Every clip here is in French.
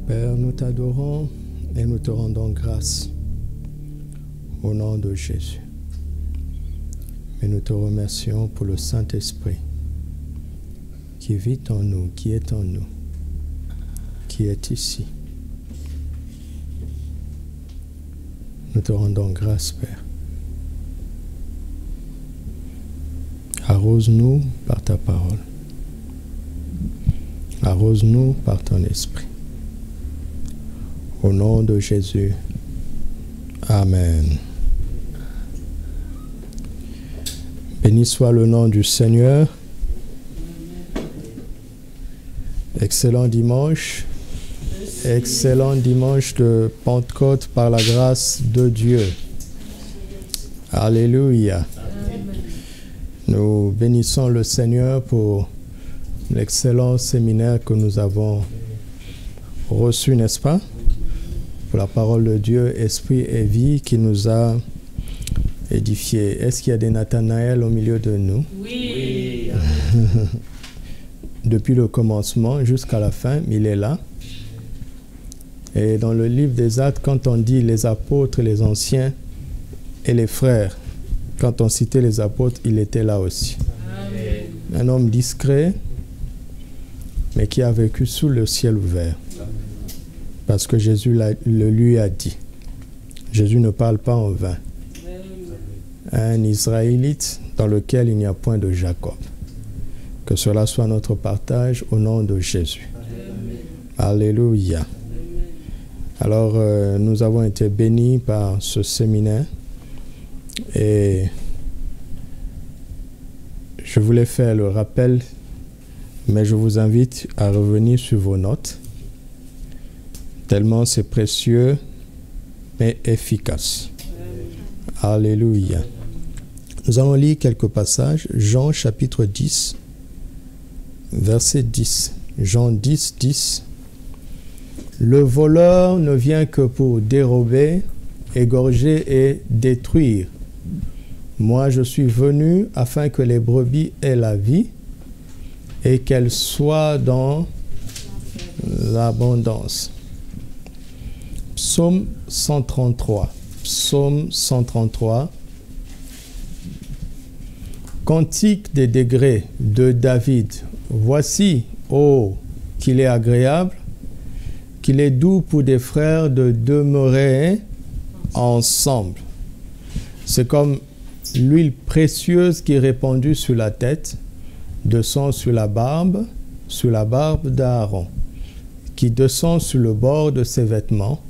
Père, nous t'adorons et nous te rendons grâce au nom de Jésus. Et nous te remercions pour le Saint-Esprit qui vit en nous, qui est en nous, qui est ici. Nous te rendons grâce, Père. Arrose-nous par ta parole. Arrose-nous par ton esprit. Au nom de Jésus. Amen. Béni soit le nom du Seigneur. Excellent dimanche. Excellent dimanche de Pentecôte par la grâce de Dieu. Alléluia. Nous bénissons le Seigneur pour l'excellent séminaire que nous avons reçu, n'est-ce pas? Pour la parole de Dieu, esprit et vie, qui nous a édifiés. Est-ce qu'il y a des Nathanaël au milieu de nous? Oui. Depuis le commencement jusqu'à la fin, il est là. Et dans le livre des Actes, quand on dit les apôtres, les anciens et les frères, quand on citait les apôtres, il était là aussi. Amen. Un homme discret, mais qui a vécu sous le ciel ouvert. Parce que Jésus le lui a dit. Jésus ne parle pas en vain. Un Israélite dans lequel il n'y a point de Jacob. Que cela soit notre partage au nom de Jésus. Amen. Alléluia. Alors, nous avons été bénis par ce séminaire et je voulais faire le rappel, mais je vous invite à revenir sur vos notes, tellement c'est précieux mais efficace. Alléluia. Nous allons lire quelques passages. Jean chapitre 10, verset 10. Jean 10, 10. Le voleur ne vient que pour dérober, égorger et détruire. Moi, je suis venu afin que les brebis aient la vie et qu'elles soient dans l'abondance. Psaume 133. Psaume 133. Cantique des degrés de David. Voici, ô, qu'il est agréable, qu'il est doux pour des frères de demeurer ensemble. C'est comme l'huile précieuse qui est répandue sur la tête, descend sur la barbe d'Aaron, qui descend sur le bord de ses vêtements.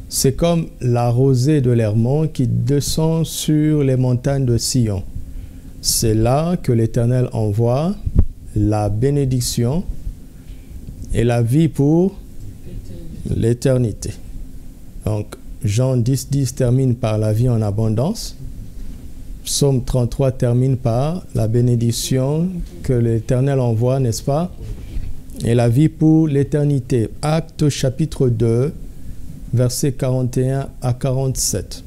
C'est comme la rosée de l'Hermon qui descend sur les montagnes de Sion. C'est là que l'Éternel envoie la bénédiction et la vie pour l'éternité. Donc, Jean 10, 10 termine par la vie en abondance. Psaume 33 termine par la bénédiction que l'Éternel envoie, n'est-ce pas? Et la vie pour l'éternité. Actes chapitre 2, versets 41 à 47.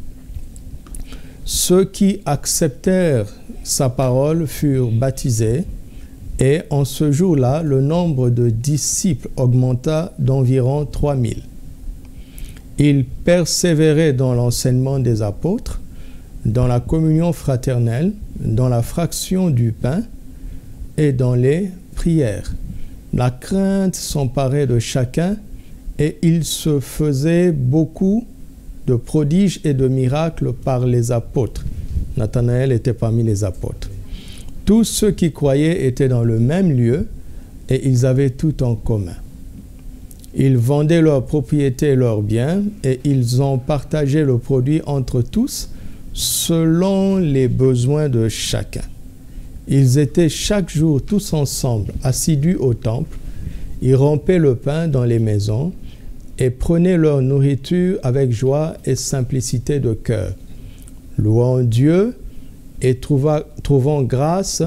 Ceux qui acceptèrent sa parole furent baptisés, et en ce jour-là, le nombre de disciples augmenta d'environ 3000. Ils persévéraient dans l'enseignement des apôtres, dans la communion fraternelle, dans la fraction du pain et dans les prières. La crainte s'emparait de chacun et il se faisait beaucoup de prodiges et de miracles par les apôtres. Nathanaël était parmi les apôtres. Tous ceux qui croyaient étaient dans le même lieu et ils avaient tout en commun. Ils vendaient leurs propriétés et leurs biens et ils ont partagé le produit entre tous selon les besoins de chacun. Ils étaient chaque jour tous ensemble, assidus au temple. Ils rompaient le pain dans les maisons et prenaient leur nourriture avec joie et simplicité de cœur, louant Dieu et trouvant grâce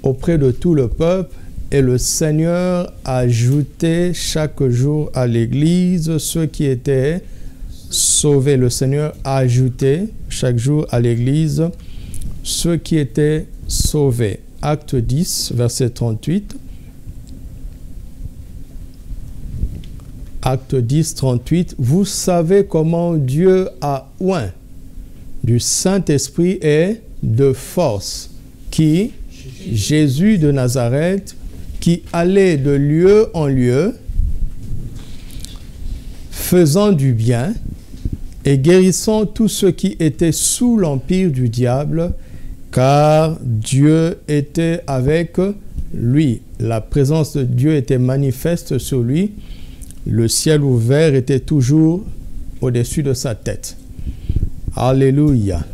auprès de tout le peuple. Et le Seigneur ajoutait chaque jour à l'Église ceux qui étaient sauvés. Le Seigneur ajoutait chaque jour à l'Église ceux qui étaient sauvés. Acte 10, verset 38. Acte 10, 38. Vous savez comment Dieu a oint du Saint-Esprit et de force qui, Jésus de Nazareth, qui allait de lieu en lieu, faisant du bien et guérissant tous ceux qui étaient sous l'empire du diable, car Dieu était avec lui. La présence de Dieu était manifeste sur lui. Le ciel ouvert était toujours au-dessus de sa tête. Alléluia.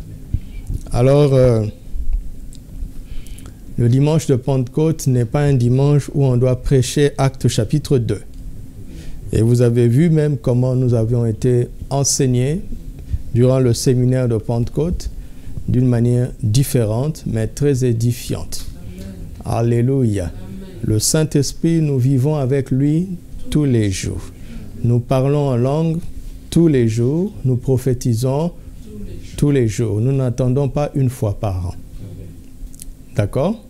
Alors, le dimanche de Pentecôte n'est pas un dimanche où on doit prêcher Actes chapitre 2. Et vous avez vu même comment nous avions été enseignés durant le séminaire de Pentecôte d'une manière différente, mais très édifiante. Amen. Alléluia. Amen. Le Saint-Esprit, nous vivons avec lui tous les jours. Nous parlons en langue tous les jours. Nous prophétisons tous les jours. Nous n'attendons pas une fois par an. D'accord?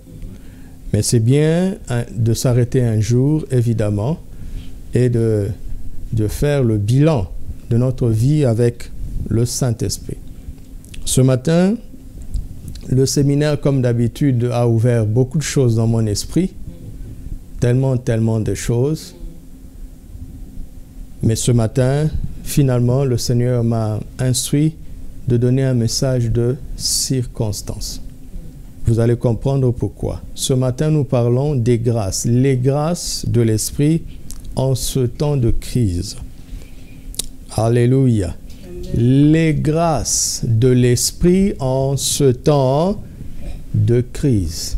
Mais c'est bien de s'arrêter un jour, évidemment, et de faire le bilan de notre vie avec le Saint-Esprit. Ce matin, le séminaire, comme d'habitude, a ouvert beaucoup de choses dans mon esprit. Tellement de choses. Mais ce matin, finalement, le Seigneur m'a instruit de donner un message de circonstance. Vous allez comprendre pourquoi. Ce matin, nous parlons des grâces, les grâces de l'Esprit en ce temps de crise. Alléluia. Les grâces de l'Esprit en ce temps de crise.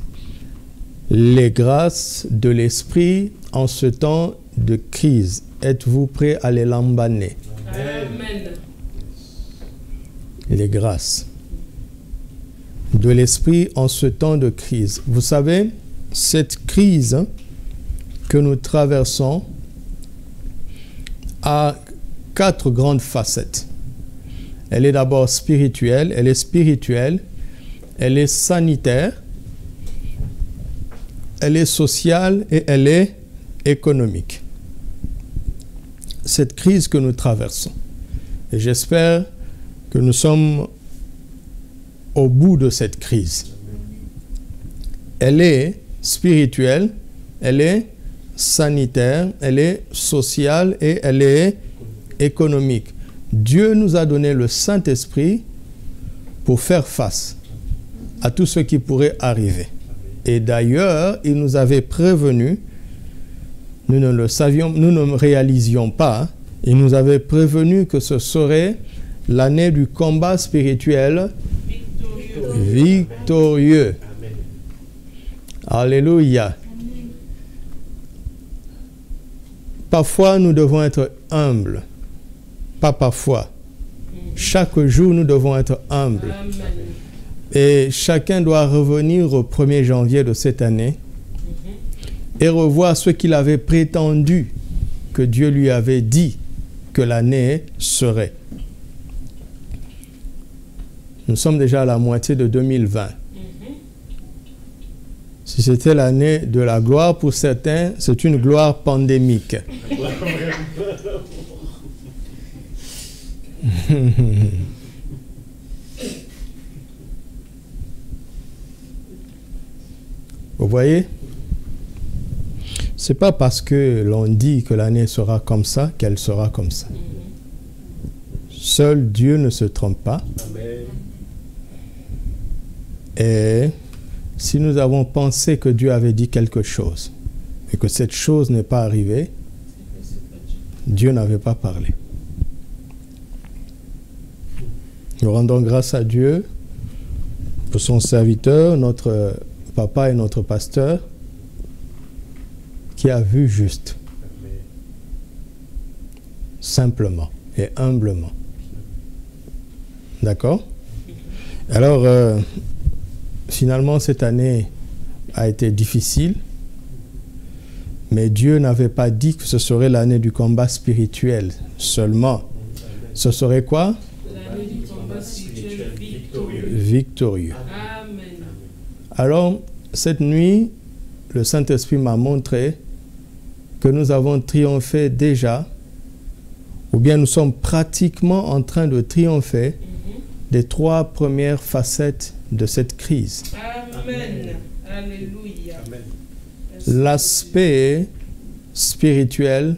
Les grâces de l'Esprit en ce temps de crise. Êtes-vous prêts à les lambaner? Amen. Les grâces de l'Esprit en ce temps de crise. Vous savez, cette crise que nous traversons a 4 grandes facettes. Elle est d'abord spirituelle, elle est sanitaire, elle est sociale et elle est économique. Cette crise que nous traversons. Et j'espère que nous sommes au bout de cette crise. Elle est spirituelle, elle est sanitaire, elle est sociale et elle est économique. Dieu nous a donné le Saint-Esprit pour faire face à tout ce qui pourrait arriver. Et d'ailleurs, il nous avait prévenu, nous ne le savions, nous ne réalisions pas, il nous avait prévenu que ce serait l'année du combat spirituel victorieux. Alléluia. Parfois, nous devons être humbles. Pas parfois. Chaque jour, nous devons être humbles. Et chacun doit revenir au 1er janvier de cette année et revoir ce qu'il avait prétendu que Dieu lui avait dit que l'année serait. Nous sommes déjà à la moitié de 2020. Si c'était l'année de la gloire pour certains, c'est une gloire pandémique. Vous voyez? C'est pas parce que l'on dit que l'année sera comme ça qu'elle sera comme ça. Seul Dieu ne se trompe pas. Amen. Et si nous avons pensé que Dieu avait dit quelque chose et que cette chose n'est pas arrivée, Dieu n'avait pas parlé. Nous rendons grâce à Dieu pour son serviteur, notre papa et notre pasteur, qui a vu juste, simplement et humblement. D'accord? Alors, finalement, cette année a été difficile, mais Dieu n'avait pas dit que ce serait l'année du combat spirituel seulement. Ce serait quoi? L'année du combat spirituel victorieux. Amen. Alors, cette nuit, le Saint-Esprit m'a montré que nous avons triomphé déjà ou bien nous sommes pratiquement en train de triompher des 3 premières facettes de cette crise. Amen. Alléluia. L'aspect spirituel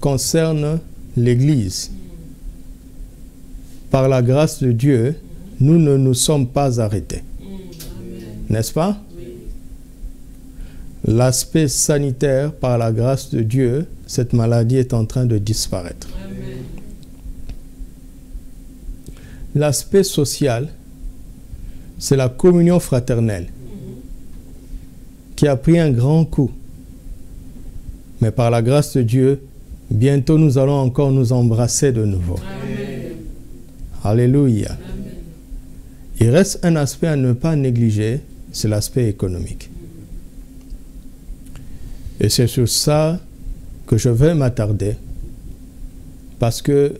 concerne l'Église. Par la grâce de Dieu, nous ne nous sommes pas arrêtés. N'est-ce pas? L'aspect sanitaire, par la grâce de Dieu, cette maladie est en train de disparaître. L'aspect social, c'est la communion fraternelle qui a pris un grand coup. Mais par la grâce de Dieu, bientôt nous allons encore nous embrasser de nouveau. Amen. Alléluia. Amen. Il reste un aspect à ne pas négliger, c'est l'aspect économique. Et c'est sur ça que je vais m'attarder, parce que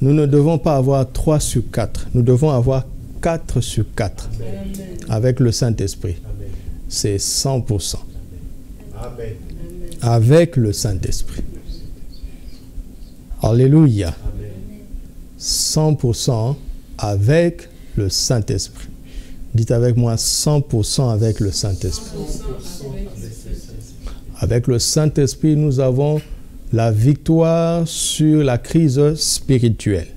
nous ne devons pas avoir 3 sur 4, nous devons avoir 4 sur 4 avec le Saint-Esprit. C'est 100%. Amen. Avec le Saint-Esprit. Alléluia. Amen. 100% avec le Saint-Esprit. Dites avec moi 100% avec le Saint-Esprit. Avec le Saint-Esprit, nous avons la victoire sur la crise spirituelle.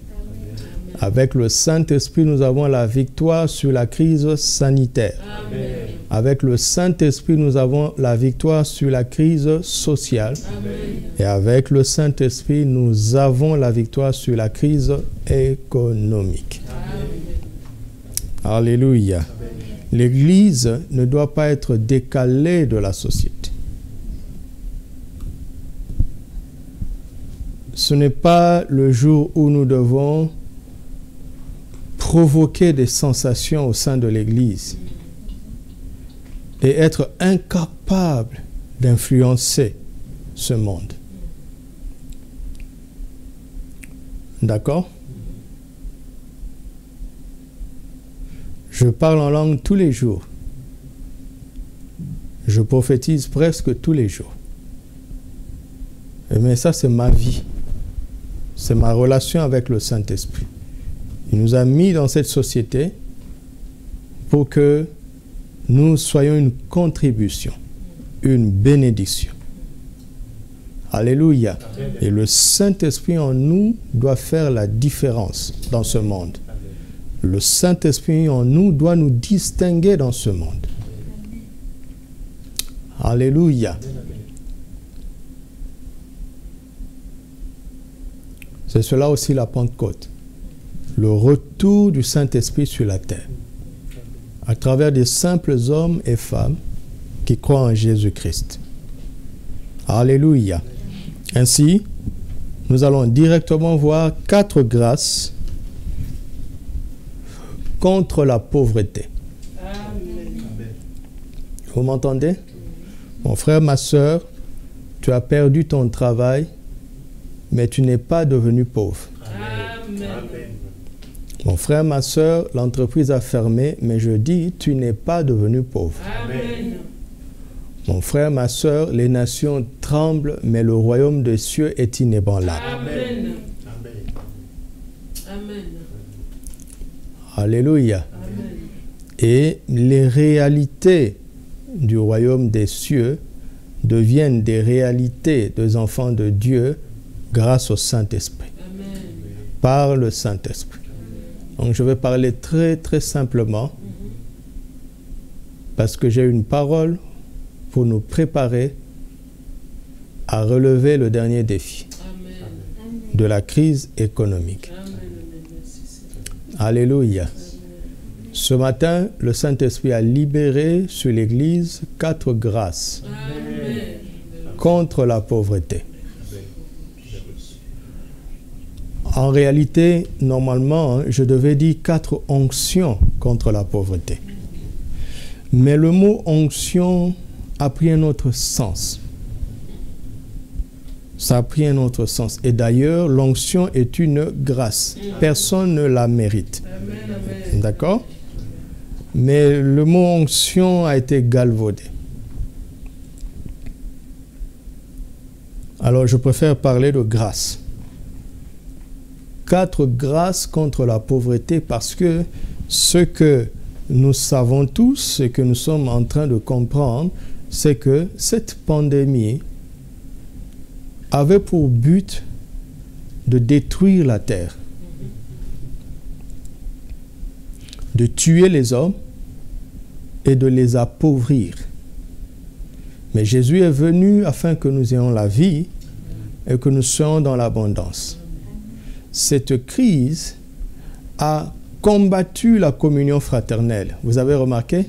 Avec le Saint-Esprit, nous avons la victoire sur la crise sanitaire. Amen. Avec le Saint-Esprit, nous avons la victoire sur la crise sociale. Amen. Et avec le Saint-Esprit, nous avons la victoire sur la crise économique. Amen. Alléluia. L'Église ne doit pas être décalée de la société. Ce n'est pas le jour où nous devons provoquer des sensations au sein de l'Église et être incapables d'influencer ce monde. D'accord? Je parle en langue tous les jours. Je prophétise presque tous les jours. Mais ça, c'est ma vie. C'est ma relation avec le Saint-Esprit. Il nous a mis dans cette société pour que nous soyons une contribution, une bénédiction. Alléluia. Amen. Et le Saint-Esprit en nous doit faire la différence dans ce monde. Le Saint-Esprit en nous doit nous distinguer dans ce monde. Alléluia. C'est cela aussi la Pentecôte. Le retour du Saint-Esprit sur la terre. À travers des simples hommes et femmes qui croient en Jésus-Christ. Alléluia. Ainsi, nous allons directement voir 4 grâces contre la pauvreté. Amen. Vous m'entendez? Mon frère, ma soeur, tu as perdu ton travail, mais tu n'es pas devenu pauvre. Amen. Mon frère, ma soeur, l'entreprise a fermé, mais je dis, tu n'es pas devenu pauvre. Amen. Mon frère, ma soeur, les nations tremblent, mais le royaume des cieux est inébranlable. Amen. Amen. Amen. Alléluia. Amen. Et les réalités du royaume des cieux deviennent des réalités des enfants de Dieu grâce au Saint-Esprit, Amen. par le Saint-Esprit. Donc je vais parler très très simplement parce que j'ai une parole pour nous préparer à relever le dernier défi Amen. de la crise économique. Amen. Merci, Seigneur. Alléluia. Ce matin, le Saint-Esprit a libéré sur l'Église 4 grâces Amen. contre la pauvreté. En réalité, normalement, je devais dire 4 onctions contre la pauvreté. Mais le mot onction a pris un autre sens. Ça a pris un autre sens. Et d'ailleurs, l'onction est une grâce. Personne ne la mérite. Amen. Amen. D'accord? Mais le mot onction a été galvaudé. Alors, je préfère parler de grâce. 4 grâces contre la pauvreté, parce que ce que nous savons tous, ce que nous sommes en train de comprendre, c'est que cette pandémie avait pour but de détruire la terre, de tuer les hommes et de les appauvrir. Mais Jésus est venu afin que nous ayons la vie et que nous soyons dans l'abondance. Cette crise a combattu la communion fraternelle. Vous avez remarqué?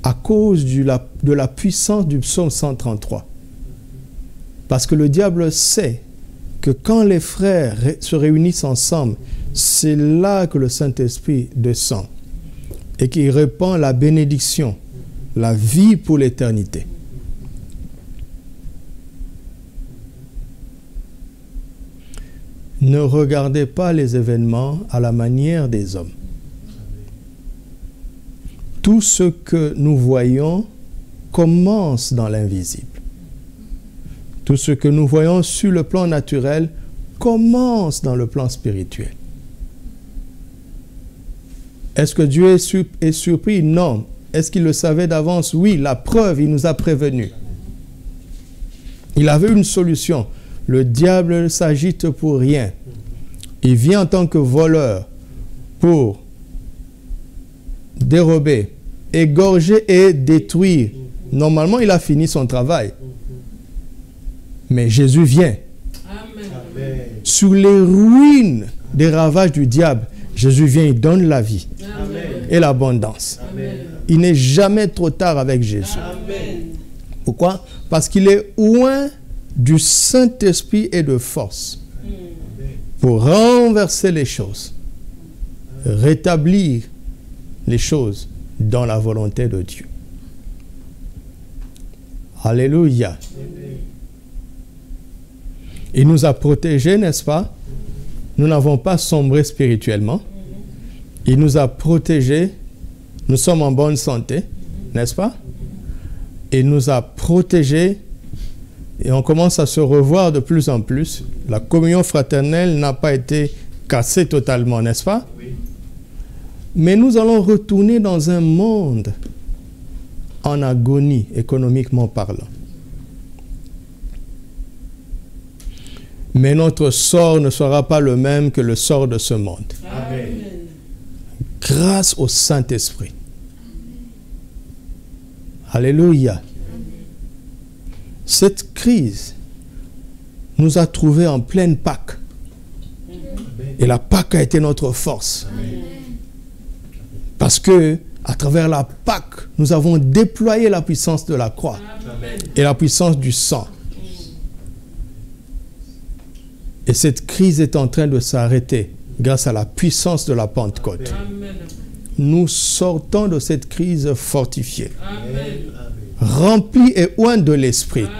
À cause de la puissance du psaume 133. Parce que le diable sait que quand les frères se réunissent ensemble, c'est là que le Saint-Esprit descend et qu'il répand la bénédiction, la vie pour l'éternité. Ne regardez pas les événements à la manière des hommes. Tout ce que nous voyons commence dans l'invisible. Tout ce que nous voyons sur le plan naturel commence dans le plan spirituel. Est-ce que Dieu est surpris? Non. Est-ce qu'il le savait d'avance? Oui, la preuve, il nous a prévenus. Il avait une solution. Le diable ne s'agite pour rien. Il vient en tant que voleur pour dérober, égorger et détruire. Normalement, il a fini son travail. Mais Jésus vient. Amen. Sur les ruines des ravages du diable, Jésus vient, il donne la vie Amen. et l'abondance. Amen. Il n'est jamais trop tard avec Jésus. Amen. Pourquoi? Parce qu'il est oint du Saint-Esprit et de force pour renverser les choses, rétablir les choses dans la volonté de Dieu. Alléluia. Il nous a protégés, n'est-ce pas? Nous n'avons pas sombré spirituellement. Il nous a protégés. Nous sommes en bonne santé, n'est-ce pas? Il nous a protégés et on commence à se revoir de plus en plus. La communion fraternelle n'a pas été cassée totalement, n'est-ce pas? Oui. Mais nous allons retourner dans un monde en agonie, économiquement parlant. Mais notre sort ne sera pas le même que le sort de ce monde. Amen. Grâce au Saint-Esprit. Alléluia. Cette crise nous a trouvés en pleine Pâque. Et la Pâque a été notre force. Parce que, à travers la Pâque, nous avons déployé la puissance de la croix et la puissance du sang. Et cette crise est en train de s'arrêter grâce à la puissance de la Pentecôte. Amen. Nous sortons de cette crise fortifiée, Amen. remplis et oints de l'Esprit. Amen.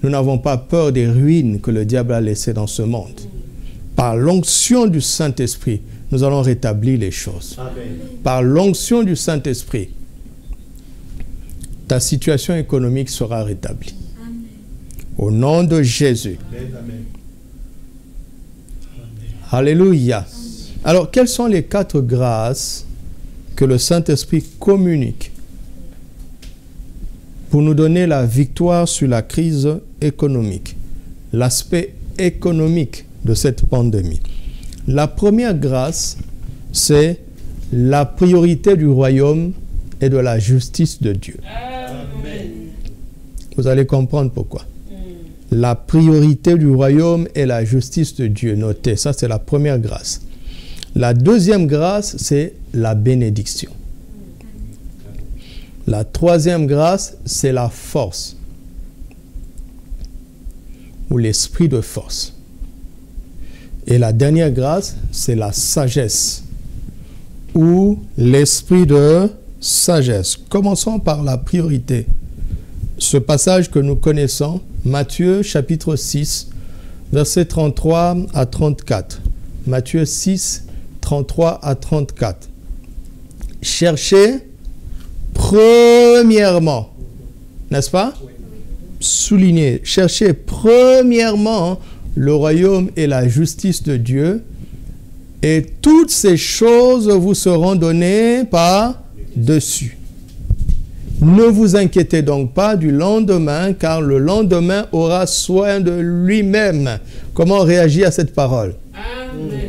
Nous n'avons pas peur des ruines que le diable a laissées dans ce monde. Par l'onction du Saint-Esprit, nous allons rétablir les choses. Amen. Par l'onction du Saint-Esprit, ta situation économique sera rétablie. Au nom de Jésus. Amen. Alléluia. Alors, quelles sont les 4 grâces que le Saint-Esprit communique pour nous donner la victoire sur la crise économique, l'aspect économique de cette pandémie? La première grâce, c'est la priorité du royaume et de la justice de Dieu. Amen. Vous allez comprendre pourquoi. La priorité du royaume et la justice de Dieu. Notez, ça c'est la première grâce. La deuxième grâce, c'est la bénédiction. La troisième grâce, c'est la force. Ou l'esprit de force. Et la dernière grâce, c'est la sagesse. Ou l'esprit de sagesse. Commençons par la priorité. Ce passage que nous connaissons, Matthieu chapitre 6, versets 33 à 34. Matthieu 6, 33 à 34. Cherchez premièrement, n'est-ce pas? Soulignez, cherchez premièrement le royaume et la justice de Dieu, et toutes ces choses vous seront données par-dessus. Ne vous inquiétez donc pas du lendemain, car le lendemain aura soin de lui-même. Comment réagir à cette parole? Amen.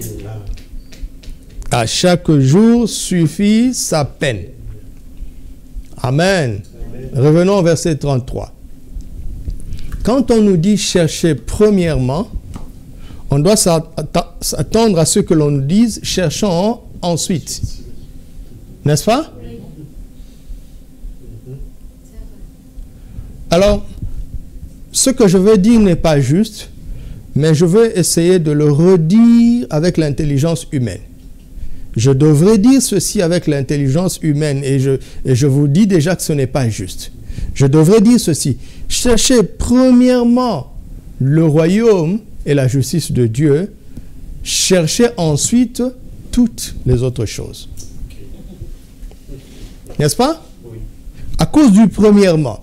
À chaque jour suffit sa peine. Amen. Revenons au verset 33. Quand on nous dit chercher premièrement, on doit s'attendre à ce que l'on nous dise cherchons ensuite. N'est-ce pas? Alors, ce que je veux dire n'est pas juste, mais je veux essayer de le redire avec l'intelligence humaine. Je devrais dire ceci avec l'intelligence humaine et je vous dis déjà que ce n'est pas juste. Je devrais dire ceci. Cherchez premièrement le royaume et la justice de Dieu. Cherchez ensuite toutes les autres choses. N'est-ce pas? Oui. À cause du premièrement.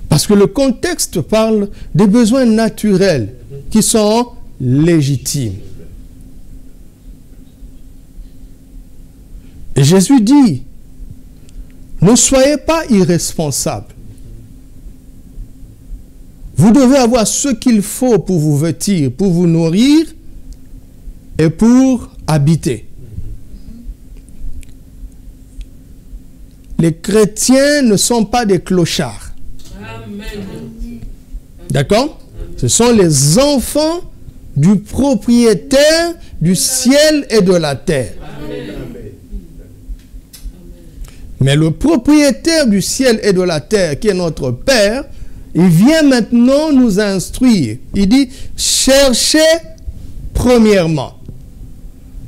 Parce que le contexte parle des besoins naturels qui sont légitimes. Et Jésus dit, ne soyez pas irresponsables. Vous devez avoir ce qu'il faut pour vous vêtir, pour vous nourrir et pour habiter. Les chrétiens ne sont pas des clochards. Amen. D'accord? Ce sont les enfants du propriétaire du ciel et de la terre. Mais le propriétaire du ciel et de la terre, qui est notre Père, il vient maintenant nous instruire. Il dit, cherchez premièrement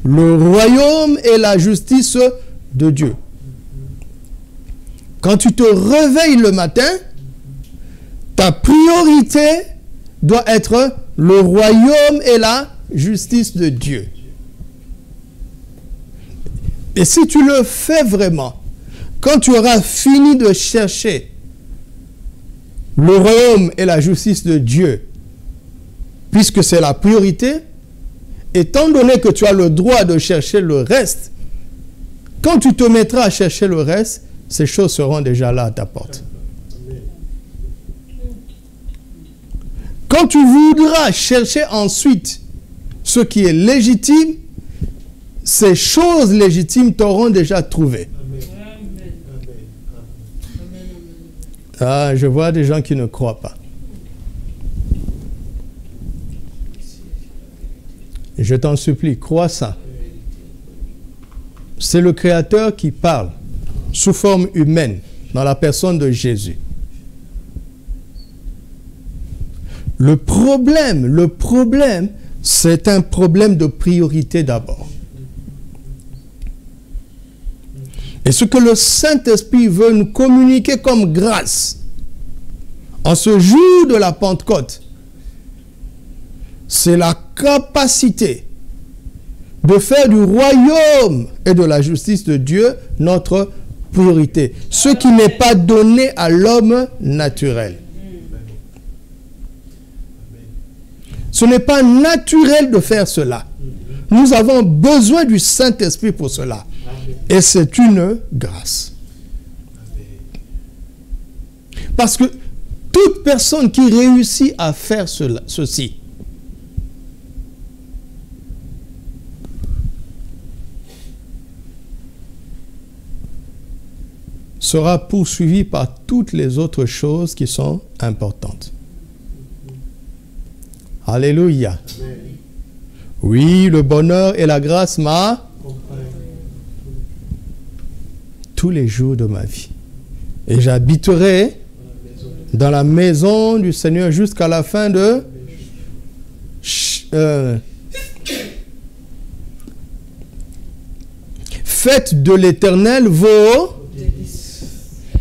le royaume et la justice de Dieu. Quand tu te réveilles le matin, ta priorité doit être le royaume et la justice de Dieu. Et si tu le fais vraiment, quand tu auras fini de chercher le royaume et la justice de Dieu, puisque c'est la priorité, étant donné que tu as le droit de chercher le reste, quand tu te mettras à chercher le reste, ces choses seront déjà là à ta porte. Quand tu voudras chercher ensuite ce qui est légitime, ces choses légitimes t'auront déjà trouvé. Ah, je vois des gens qui ne croient pas. Je t'en supplie, crois ça. C'est le Créateur qui parle sous forme humaine dans la personne de Jésus. Le problème, c'est un problème de priorité d'abord. Et ce que le Saint-Esprit veut nous communiquer comme grâce en ce jour de la Pentecôte, c'est la capacité de faire du royaume et de la justice de Dieu notre priorité. Ce qui n'est pas donné à l'homme naturel. Ce n'est pas naturel de faire cela. Nous avons besoin du Saint-Esprit pour cela. Et c'est une grâce. Parce que toute personne qui réussit à faire ceci, sera poursuivie par toutes les autres choses qui sont importantes. Alléluia. Oui, le bonheur et la grâce tous les jours de ma vie. Et j'habiterai dans la maison du Seigneur jusqu'à la fin de... Faites de l'Éternel vos...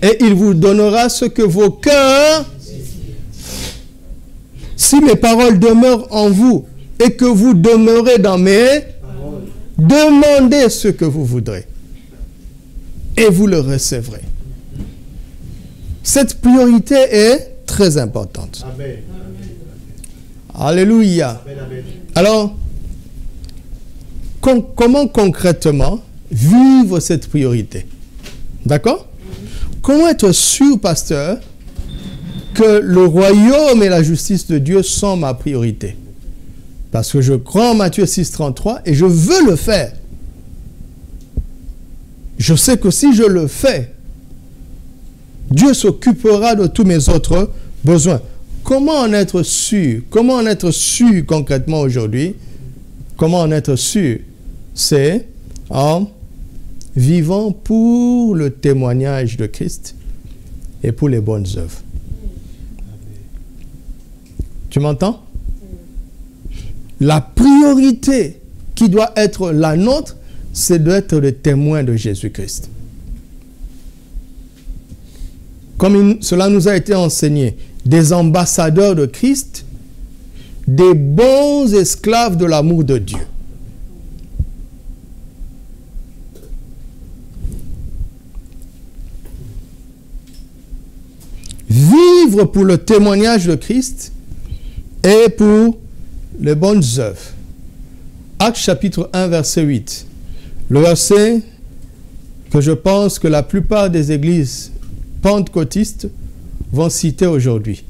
Et il vous donnera ce que vos cœurs... Si mes paroles demeurent en vous et que vous demeurez dans mes... Demandez ce que vous voudrez. Et vous le recevrez. Cette priorité est très importante. Amen. Alléluia. Amen, amen. Alors, comment concrètement vivre cette priorité? D'accord? Comment être sûr, pasteur, que le royaume et la justice de Dieu sont ma priorité? Parce que je crois en Matthieu 6,33 et je veux le faire. Je sais que si je le fais, Dieu s'occupera de tous mes autres besoins. Comment en être sûr? Comment en être sûr concrètement aujourd'hui? Comment en être sûr? C'est en vivant pour le témoignage de Christ et pour les bonnes œuvres. Tu m'entends? La priorité qui doit être la nôtre, c'est d'être le témoin de Jésus-Christ. Comme cela nous a été enseigné, des ambassadeurs de Christ, des bons esclaves de l'amour de Dieu. Vivre pour le témoignage de Christ et pour les bonnes œuvres. Actes chapitre 1, verset 8. Le verset que je pense que la plupart des églises pentecôtistes vont citer aujourd'hui.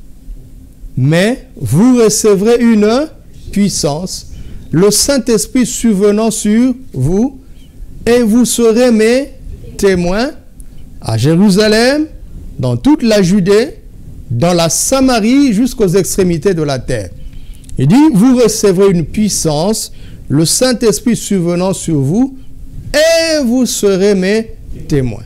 Mais vous recevrez une puissance, le Saint-Esprit survenant sur vous, et vous serez mes témoins à Jérusalem, dans toute la Judée, dans la Samarie, jusqu'aux extrémités de la terre. Il dit, vous recevrez une puissance, le Saint-Esprit survenant sur vous, et vous serez mes témoins.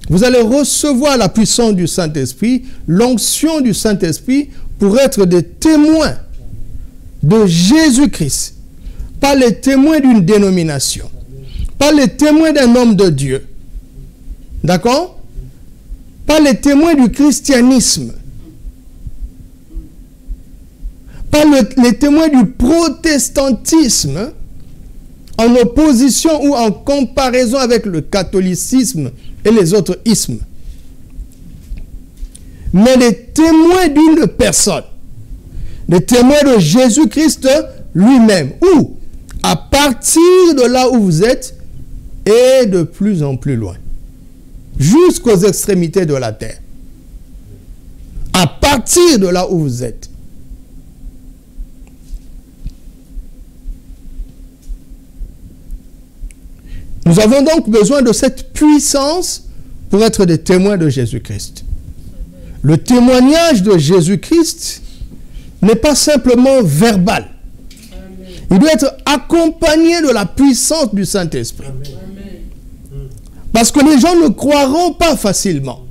Vous allez recevoir la puissance du Saint-Esprit, l'onction du Saint-Esprit, pour être des témoins de Jésus-Christ. Pas les témoins d'une dénomination. Pas les témoins d'un homme de Dieu. D'accord? Pas les témoins du christianisme. Pas les témoins du protestantisme en opposition ou en comparaison avec le catholicisme et les autres ismes. Mais les témoins d'une personne, les témoins de Jésus-Christ lui-même, ou à partir de là où vous êtes et de plus en plus loin, jusqu'aux extrémités de la terre. À partir de là où vous êtes. Nous avons donc besoin de cette puissance pour être des témoins de Jésus-Christ. Le témoignage de Jésus-Christ n'est pas simplement verbal. Il doit être accompagné de la puissance du Saint-Esprit. Parce que les gens ne croiront pas facilement.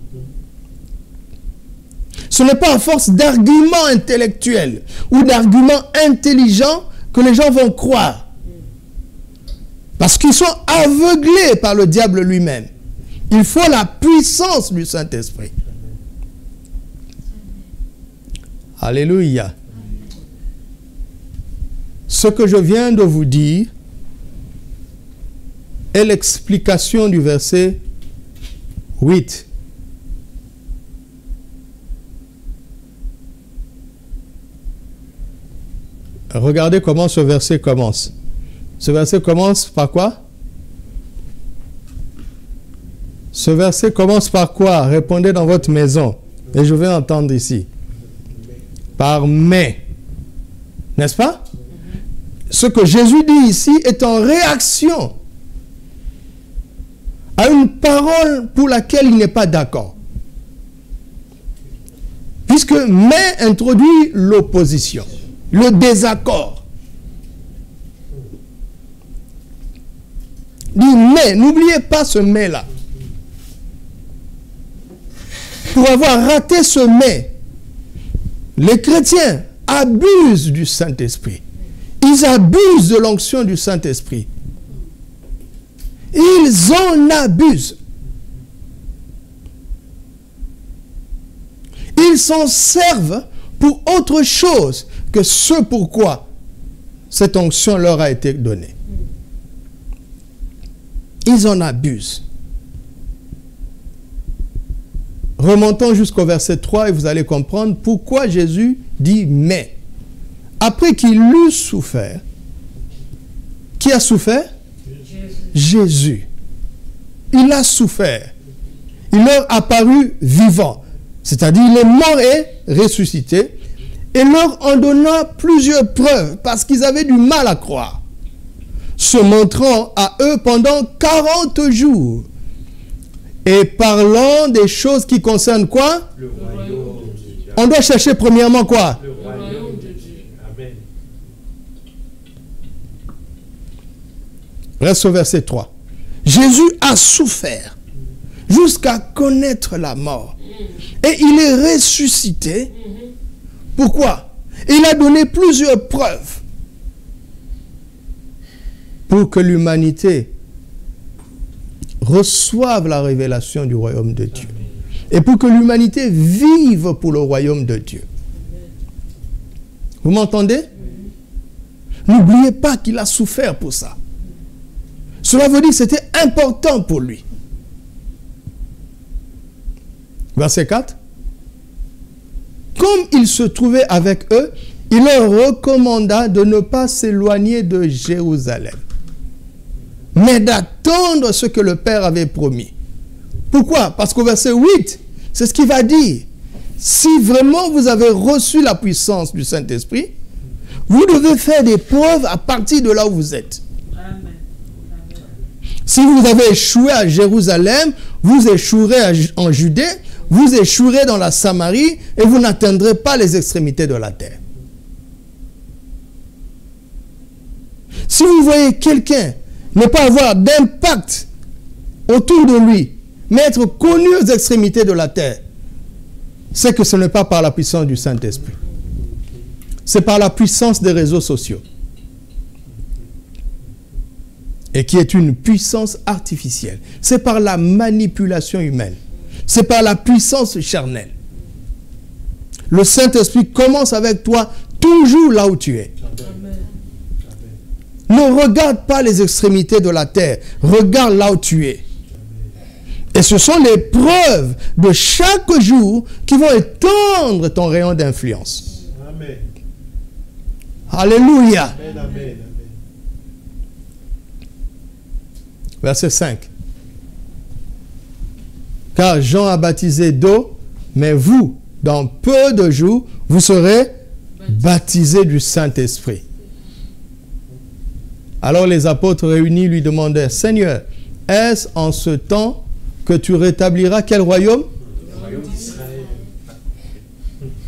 Ce n'est pas à force d'arguments intellectuels ou d'arguments intelligents que les gens vont croire. Parce qu'ils sont aveuglés par le diable lui-même. Il faut la puissance du Saint-Esprit. Alléluia. Ce que je viens de vous dire est l'explication du verset 8. Regardez comment ce verset commence. Ce verset commence par quoi? Ce verset commence par quoi? Répondez dans votre maison. Et je vais entendre ici. Par mais. N'est-ce pas? Ce que Jésus dit ici est en réaction à une parole pour laquelle il n'est pas d'accord. Puisque mais introduit l'opposition, le désaccord. Dit mais, n'oubliez pas ce mais-là. Pour avoir raté ce mais, les chrétiens abusent du Saint-Esprit. Ils abusent de l'onction du Saint-Esprit. Ils en abusent. Ils s'en servent pour autre chose que ce pourquoi cette onction leur a été donnée. Ils en abusent. Remontons jusqu'au verset 3 et vous allez comprendre pourquoi Jésus dit « mais ». Après qu'il eut souffert, qui a souffert? Jésus. Il a souffert. Il leur a paru vivant. C'est-à-dire, il est mort et ressuscité. Et leur en donna plusieurs preuves parce qu'ils avaient du mal à croire. Se montrant à eux pendant 40 jours. Et parlant des choses qui concernent quoi? Le royaume de Dieu. On doit chercher premièrement quoi? Le royaume de Dieu. Amen. Reste au verset 3. Jésus a souffert jusqu'à connaître la mort. Et il est ressuscité. Pourquoi? Il a donné plusieurs preuves pour que l'humanité reçoive la révélation du royaume de Dieu. Et pour que l'humanité vive pour le royaume de Dieu. Vous m'entendez? N'oubliez pas qu'il a souffert pour ça. Cela veut dire que c'était important pour lui. Verset 4. Comme il se trouvait avec eux, il leur recommanda de ne pas s'éloigner de Jérusalem, mais d'attendre ce que le Père avait promis. Pourquoi? Parce qu'au verset 8, c'est ce qu'il va dire. Si vraiment vous avez reçu la puissance du Saint-Esprit, vous devez faire des preuves à partir de là où vous êtes. Amen. Si vous avez échoué à Jérusalem, vous échouerez en Judée, vous échouerez dans la Samarie et vous n'atteindrez pas les extrémités de la terre. Si vous voyez quelqu'un ne pas avoir d'impact autour de lui, mais être connu aux extrémités de la terre, c'est que ce n'est pas par la puissance du Saint-Esprit. C'est par la puissance des réseaux sociaux. Et qui est une puissance artificielle. C'est par la manipulation humaine. C'est par la puissance charnelle. Le Saint-Esprit commence avec toi toujours là où tu es. Amen. Ne regarde pas les extrémités de la terre. Regarde là où tu es. Et ce sont les preuves de chaque jour qui vont étendre ton rayon d'influence. Amen. Alléluia. Amen. Amen. Verset 5. Car Jean a baptisé d'eau, mais vous, dans peu de jours, vous serez baptisés du Saint-Esprit. Alors les apôtres réunis lui demandèrent, Seigneur, est-ce en ce temps que tu rétabliras quel royaume? Le royaume d'Israël.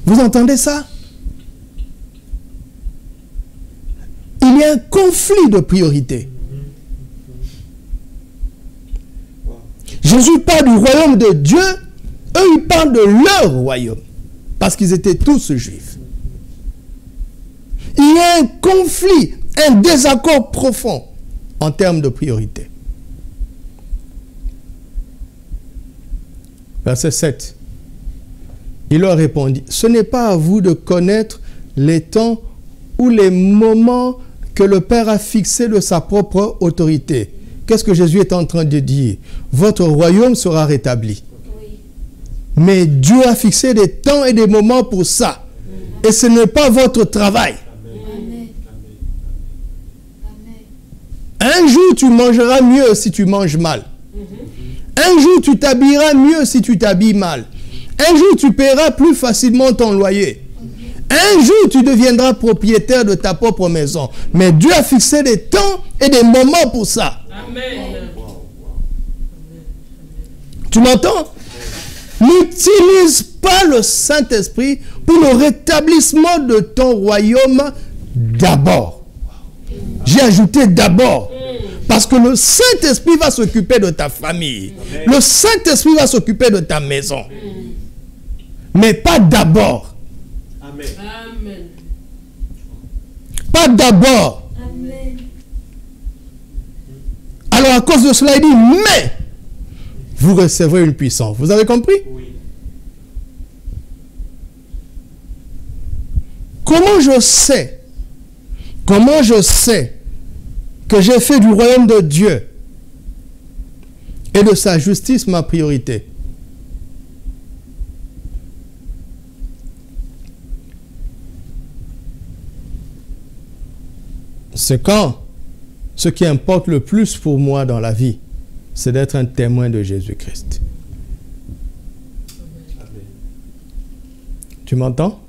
Vous entendez ça? Il y a un conflit de priorité. Jésus parle du royaume de Dieu, eux ils parlent de leur royaume, parce qu'ils étaient tous juifs. Il y a un conflit, un désaccord profond en termes de priorité. Verset 7. Il leur répondit, ce n'est pas à vous de connaître les temps ou les moments que le Père a fixés de sa propre autorité. Qu'est-ce que Jésus est en train de dire? Votre royaume sera rétabli. Oui. Mais Dieu a fixé des temps et des moments pour ça. Et ce n'est pas votre travail. Amen. Amen. Un jour, tu mangeras mieux si tu manges mal. Un jour, tu t'habilleras mieux si tu t'habilles mal. Un jour, tu paieras plus facilement ton loyer. Un jour, tu deviendras propriétaire de ta propre maison. Mais Dieu a fixé des temps et des moments pour ça. Amen. Tu m'entends? N'utilise pas le Saint-Esprit pour le rétablissement de ton royaume d'abord. J'ai ajouté d'abord. Parce que le Saint-Esprit va s'occuper de ta famille. Le Saint-Esprit va s'occuper de ta maison. Mais pas d'abord. Amen. Amen. Pas d'abord. Amen. Alors à cause de cela, il dit, mais vous recevrez une puissance. Vous avez compris? Oui. Comment je sais que j'ai fait du royaume de Dieu et de sa justice ma priorité? C'est quand ce qui importe le plus pour moi dans la vie, c'est d'être un témoin de Jésus-Christ. Amen. Tu m'entends?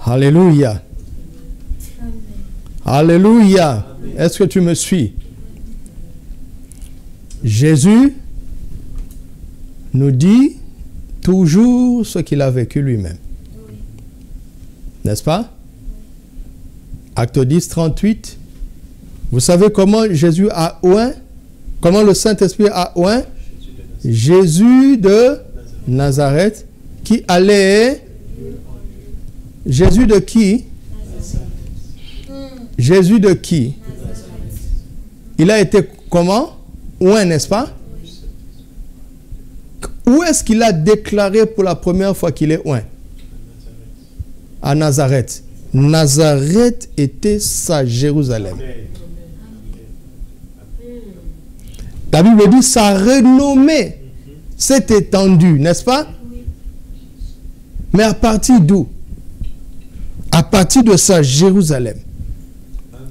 Alléluia. Amen. Alléluia. Est-ce que tu me suis? Jésus nous dit toujours ce qu'il a vécu lui-même. Oui. N'est-ce pas? Acte 10, 38. Vous savez comment Jésus a oint? Comment le Saint-Esprit a oint? Jésus de Nazareth qui allait... Jésus de qui? Jésus de qui? Il a été comment? Oint, n'est-ce pas? Où est-ce qu'il a déclaré pour la première fois qu'il est oint? À Nazareth. Nazareth était sa Jérusalem. Amen. La Bible dit sa renommée s'est étendue, n'est-ce pas? Mais à partir d'où? À partir de sa Jérusalem. Amen.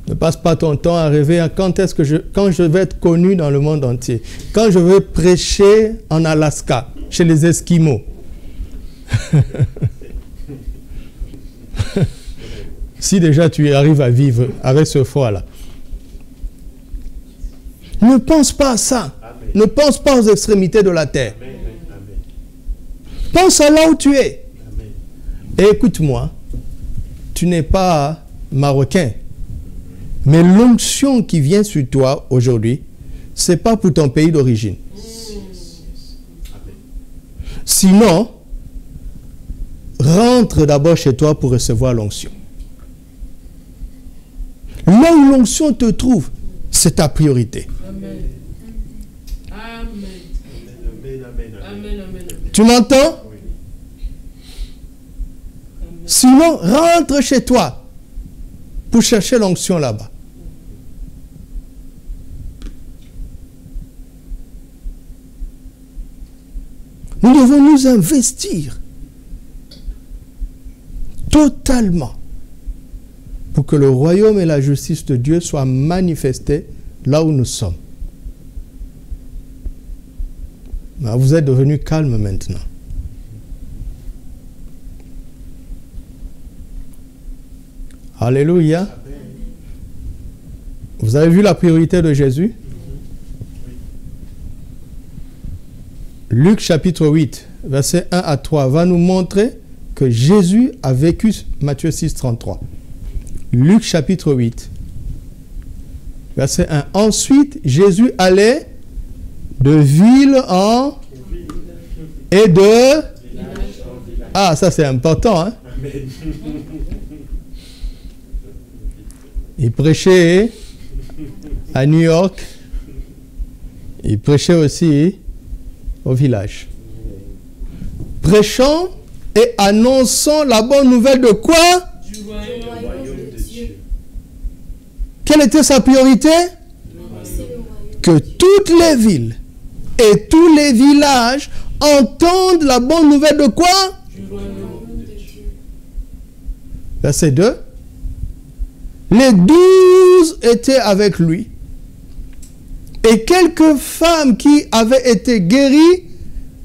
Ne passe pas ton temps à rêver à quand je vais être connu dans le monde entier. Quand je vais prêcher en Alaska, chez les Esquimaux. Si déjà tu arrives à vivre avec ce foi-là. Ne pense pas à ça. Amen. Ne pense pas aux extrémités de la terre. Amen. Amen. Pense à là où tu es. Amen. Et écoute-moi, tu n'es pas marocain. Mais l'onction qui vient sur toi aujourd'hui, ce n'est pas pour ton pays d'origine. Sinon, rentre d'abord chez toi pour recevoir l'onction. Là où l'onction te trouve, c'est ta priorité. Amen. Amen. Amen. Amen. Amen. Amen. Tu m'entends? Oui. Sinon, rentre chez toi pour chercher l'onction là-bas. Nous devons nous investir totalement pour que le royaume et la justice de Dieu soient manifestés là où nous sommes. Mais vous êtes devenu calme maintenant. Alléluia. Vous avez vu la priorité de Jésus? Luc chapitre 8, versets 1 à 3, va nous montrer que Jésus a vécu Matthieu 6, 33. Luc chapitre 8, verset 1. Ensuite, Jésus allait de ville en... et de... Ah, ça c'est important, hein? Amen. Il prêchait à New York. Il prêchait aussi au village. Prêchant et annonçant la bonne nouvelle de quoi? Du royaume. Royaume de Dieu. Quelle était sa priorité? Que toutes les villes et tous les villages entendent la bonne nouvelle de quoi? Du royaume de Dieu. Verset 2. Les 12 étaient avec lui. Et quelques femmes qui avaient été guéries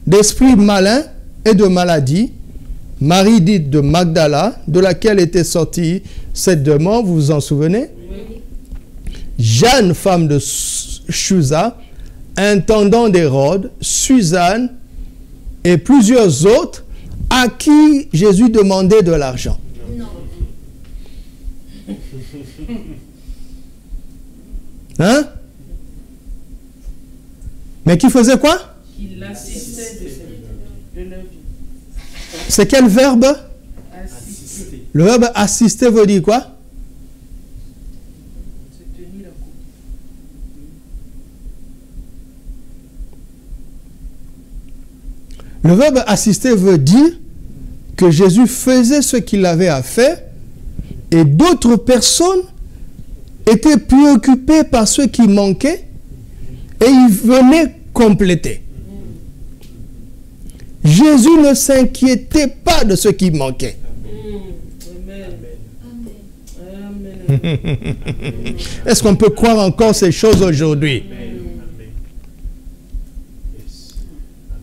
d'esprits malins et de maladies, Marie dite de Magdala, de laquelle était sortie cette démon, vous vous en souvenez? Oui. Jeanne, femme de Chuza, intendant d'Hérode, Suzanne et plusieurs autres à qui Jésus demandait de l'argent. Non. Hein? Mais qui faisait quoi? Il assistait de leur vie. C'est quel verbe? Assister. Le verbe assister veut dire quoi? Se tenir à côté. Le verbe assister veut dire que Jésus faisait ce qu'il avait à faire et d'autres personnes était préoccupé par ce qui manquait et il venait compléter. Jésus ne s'inquiétait pas de ce qui manquait. Est-ce qu'on peut croire encore ces choses aujourd'hui?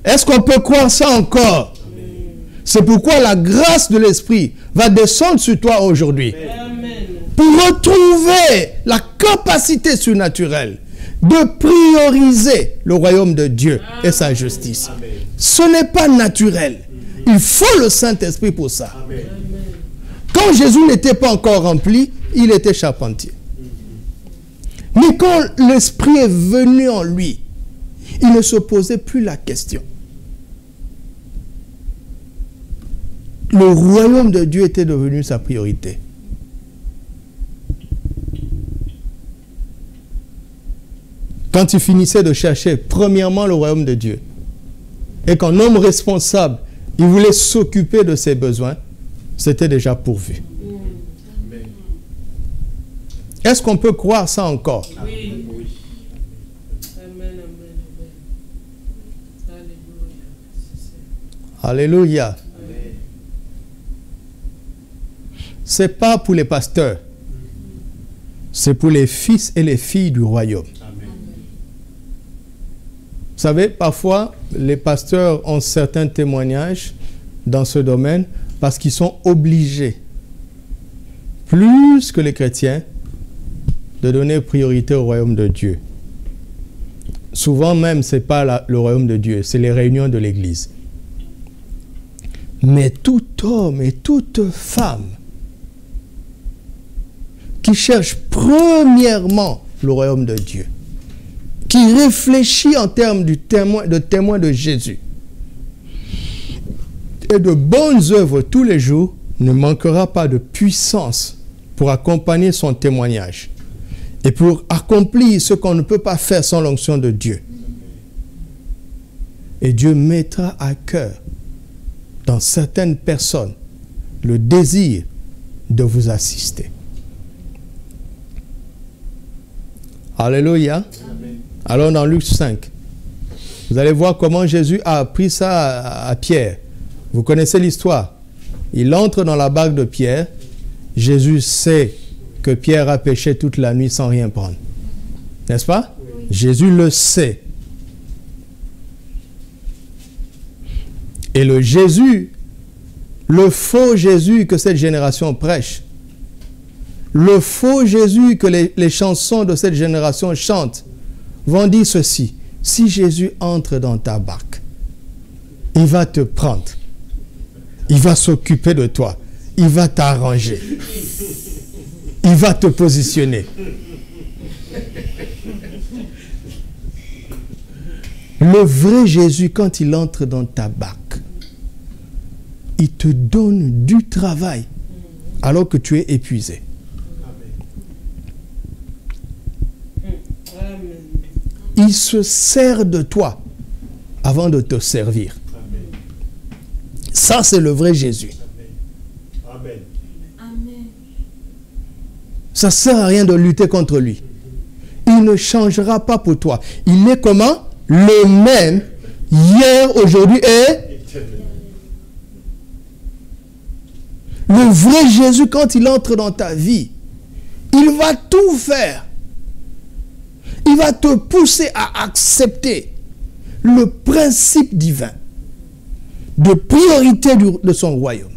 Est-ce qu'on peut croire ça encore? C'est pourquoi la grâce de l'Esprit va descendre sur toi aujourd'hui. Pour retrouver la capacité surnaturelle de prioriser le royaume de Dieu et sa justice. Ce n'est pas naturel. Il faut le Saint-Esprit pour ça. Quand Jésus n'était pas encore rempli, il était charpentier. Mais quand l'Esprit est venu en lui, il ne se posait plus la question. Le royaume de Dieu était devenu sa priorité. Quand il finissait de chercher premièrement le royaume de Dieu, et qu'un homme responsable, il voulait s'occuper de ses besoins, c'était déjà pourvu. Est-ce qu'on peut croire ça encore? Oui. Amen, amen. Alléluia. C'est pas pour les pasteurs. C'est pour les fils et les filles du royaume. Vous savez, parfois, les pasteurs ont certains témoignages dans ce domaine parce qu'ils sont obligés, plus que les chrétiens, de donner priorité au royaume de Dieu. Souvent même, ce n'est pas le royaume de Dieu, c'est les réunions de l'Église. Mais tout homme et toute femme qui cherche premièrement le royaume de Dieu, qui réfléchit en termes de témoin de Jésus et de bonnes œuvres tous les jours, ne manquera pas de puissance pour accompagner son témoignage et pour accomplir ce qu'on ne peut pas faire sans l'onction de Dieu. Et Dieu mettra à cœur dans certaines personnes le désir de vous assister. Alléluia. Alors dans Luc 5, vous allez voir comment Jésus a appris ça à Pierre. Vous connaissez l'histoire. Il entre dans la barque de Pierre. Jésus sait que Pierre a péché toute la nuit sans rien prendre. N'est-ce pas? Oui. Jésus le sait. Et le faux Jésus que cette génération prêche, le faux Jésus que les chansons de cette génération chantent, vont dire ceci: si Jésus entre dans ta barque, il va te prendre, il va s'occuper de toi, il va t'arranger, il va te positionner. Le vrai Jésus, quand il entre dans ta barque, il te donne du travail alors que tu es épuisé. Il se sert de toi avant de te servir. Amen. Ça, c'est le vrai Jésus. Amen. Amen. Ça ne sert à rien de lutter contre lui. Il ne changera pas pour toi. Il est comment? Le même, hier, aujourd'hui et... Le vrai Jésus, quand il entre dans ta vie, il va tout faire. Il va te pousser à accepter le principe divin de priorité de son royaume.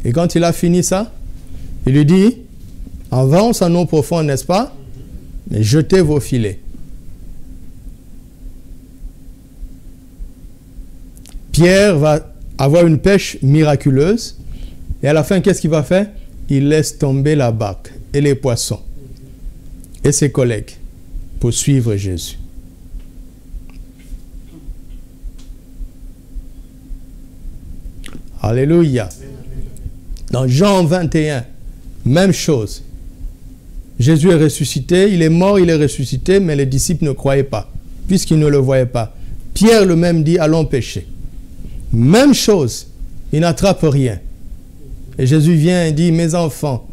Et quand il a fini ça, il lui dit: avance en eau profonde, n'est-ce pas? Mais jetez vos filets. Pierre va avoir une pêche miraculeuse. Et à la fin, qu'est-ce qu'il va faire? Il laisse tomber la barque et les poissons et ses collègues pour suivre Jésus. Alléluia. Dans Jean 21, même chose. Jésus est ressuscité, il est mort, il est ressuscité, mais les disciples ne croyaient pas, puisqu'ils ne le voyaient pas. Pierre le même dit: allons pêcher. Même chose. il n'attrape rien. Et Jésus vient et dit, mes enfants,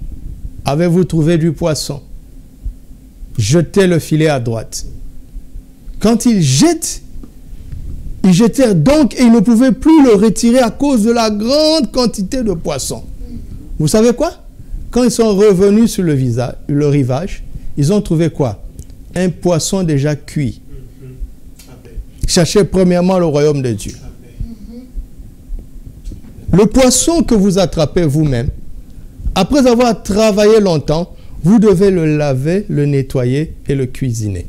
avez-vous trouvé du poisson? Jetez le filet à droite. Quand ils jettent, ils jetèrent donc et ils ne pouvaient plus le retirer à cause de la grande quantité de poissons. Vous savez quoi? Quand ils sont revenus sur le rivage, ils ont trouvé quoi? Un poisson déjà cuit. Cherchez premièrement le royaume de Dieu. Le poisson que vous attrapez vous-même, après avoir travaillé longtemps, vous devez le laver, le nettoyer et le cuisiner.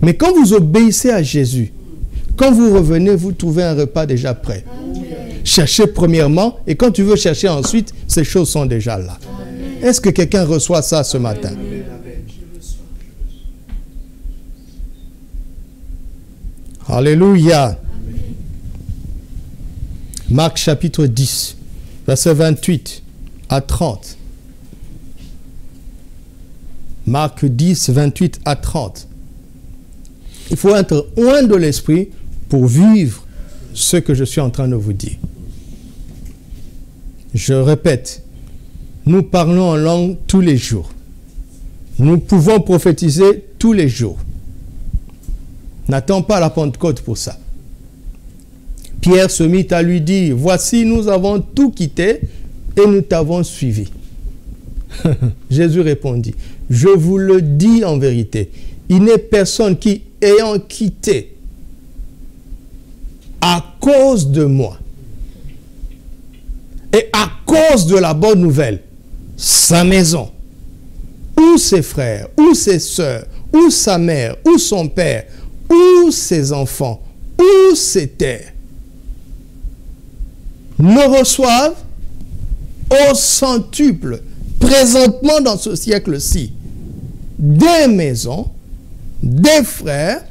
Mais quand vous obéissez à Jésus, quand vous revenez, vous trouvez un repas déjà prêt. Amen. Cherchez premièrement, et quand tu veux chercher ensuite, ces choses sont déjà là. Est-ce que quelqu'un reçoit ça ce matin? Amen. Alléluia. Amen. Marc chapitre 10, verset 28 à 30. Marc 10, 28 à 30. Il faut être loin de l'esprit pour vivre ce que je suis en train de vous dire. Je répète, nous parlons en langue tous les jours. Nous pouvons prophétiser tous les jours. N'attends pas la Pentecôte pour ça. Pierre se mit à lui dire, voici, nous avons tout quitté et nous t'avons suivi. Jésus répondit, je vous le dis en vérité, il n'est personne qui, ayant quitté à cause de moi et à cause de la bonne nouvelle, sa maison, ou ses frères, ou ses sœurs, ou sa mère, ou son père, ou ses enfants, ou ses terres, ne reçoivent au centuple, présentement dans ce siècle-ci, des maisons, des frères,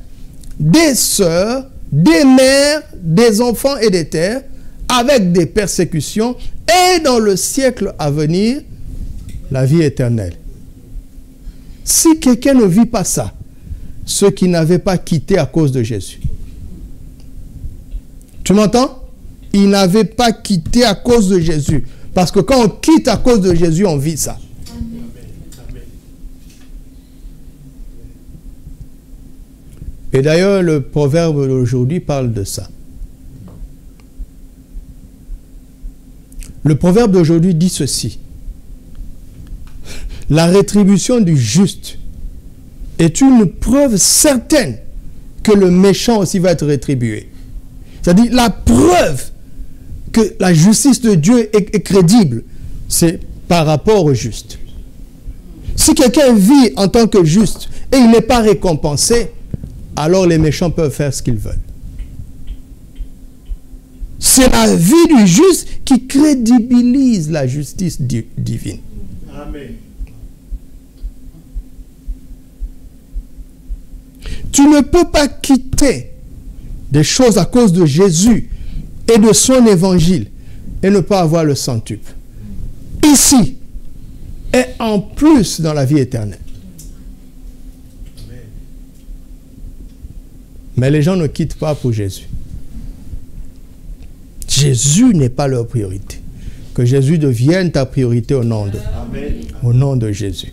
des sœurs, des mères, des enfants et des terres, avec des persécutions, et dans le siècle à venir, la vie éternelle. Si quelqu'un ne vit pas ça, ceux qui n'avaient pas quitté à cause de Jésus. Tu m'entends? Ils n'avaient pas quitté à cause de Jésus. Parce que quand on quitte à cause de Jésus, on vit ça. Et d'ailleurs, le proverbe d'aujourd'hui parle de ça. Le proverbe d'aujourd'hui dit ceci. La rétribution du juste est une preuve certaine que le méchant aussi va être rétribué. C'est-à-dire la preuve que la justice de Dieu est crédible, c'est par rapport au juste. Si quelqu'un vit en tant que juste et il n'est pas récompensé, alors les méchants peuvent faire ce qu'ils veulent. C'est la vie du juste qui crédibilise la justice divine. Amen. Tu ne peux pas quitter des choses à cause de Jésus et de son évangile et ne pas avoir le centuple. Ici et en plus dans la vie éternelle. Mais les gens ne quittent pas pour Jésus. Jésus n'est pas leur priorité. Que Jésus devienne ta priorité au nom de Jésus.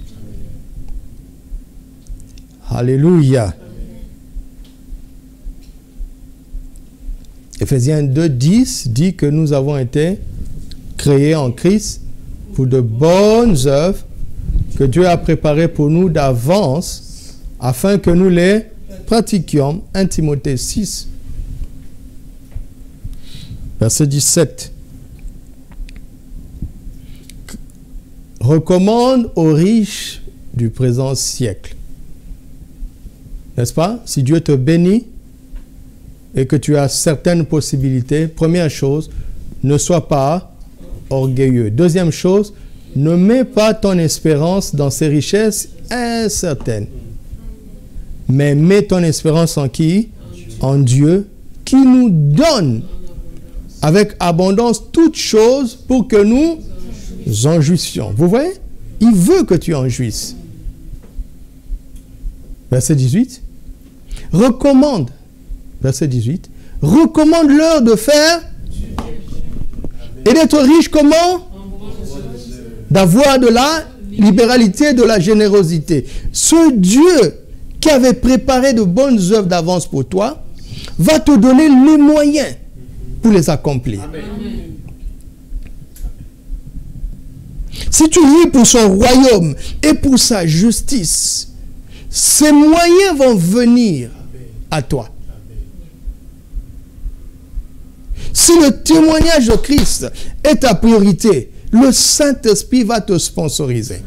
Alléluia. Éphésiens 2:10 dit que nous avons été créés en Christ pour de bonnes œuvres que Dieu a préparées pour nous d'avance afin que nous les pratiquions. 1 Timothée 6, verset 17. Recommande aux riches du présent siècle. N'est-ce pas? Si Dieu te bénit et que tu as certaines possibilités, première chose, ne sois pas orgueilleux. Deuxième chose, ne mets pas ton espérance dans ces richesses incertaines. Mais mets ton espérance en qui? En Dieu, qui nous donne avec abondance toutes choses pour que nous en jouissions. Vous voyez? Il veut que tu en jouisses. Verset 18. Recommande. Verset 18. Recommande-leur de faire Et d'être riche comment? D'avoir de la libéralité, de la générosité. Ce Dieu qui avait préparé de bonnes œuvres d'avance pour toi va te donner les moyens pour les accomplir. Amen. Si tu vis pour son royaume et pour sa justice, ces moyens vont venir à toi. Si le témoignage de Christ est ta priorité, le Saint-Esprit va te sponsoriser.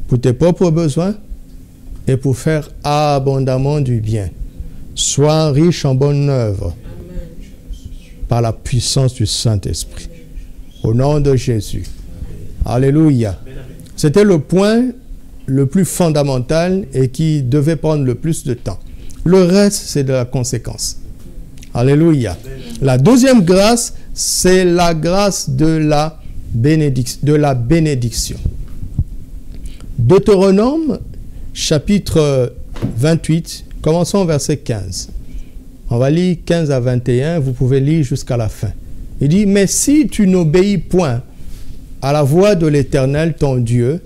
Pour tes propres besoins et pour faire abondamment du bien. Sois riche en bonnes œuvres par la puissance du Saint-Esprit. Au nom de Jésus. Alléluia. C'était le point le plus fondamental et qui devait prendre le plus de temps. Le reste, c'est de la conséquence. Alléluia. La deuxième grâce, c'est la grâce de la bénédiction. Deutéronome, chapitre 28, commençons au verset 15. On va lire 15 à 21, vous pouvez lire jusqu'à la fin. Il dit, mais si tu n'obéis point à la voix de l'Éternel, ton Dieu,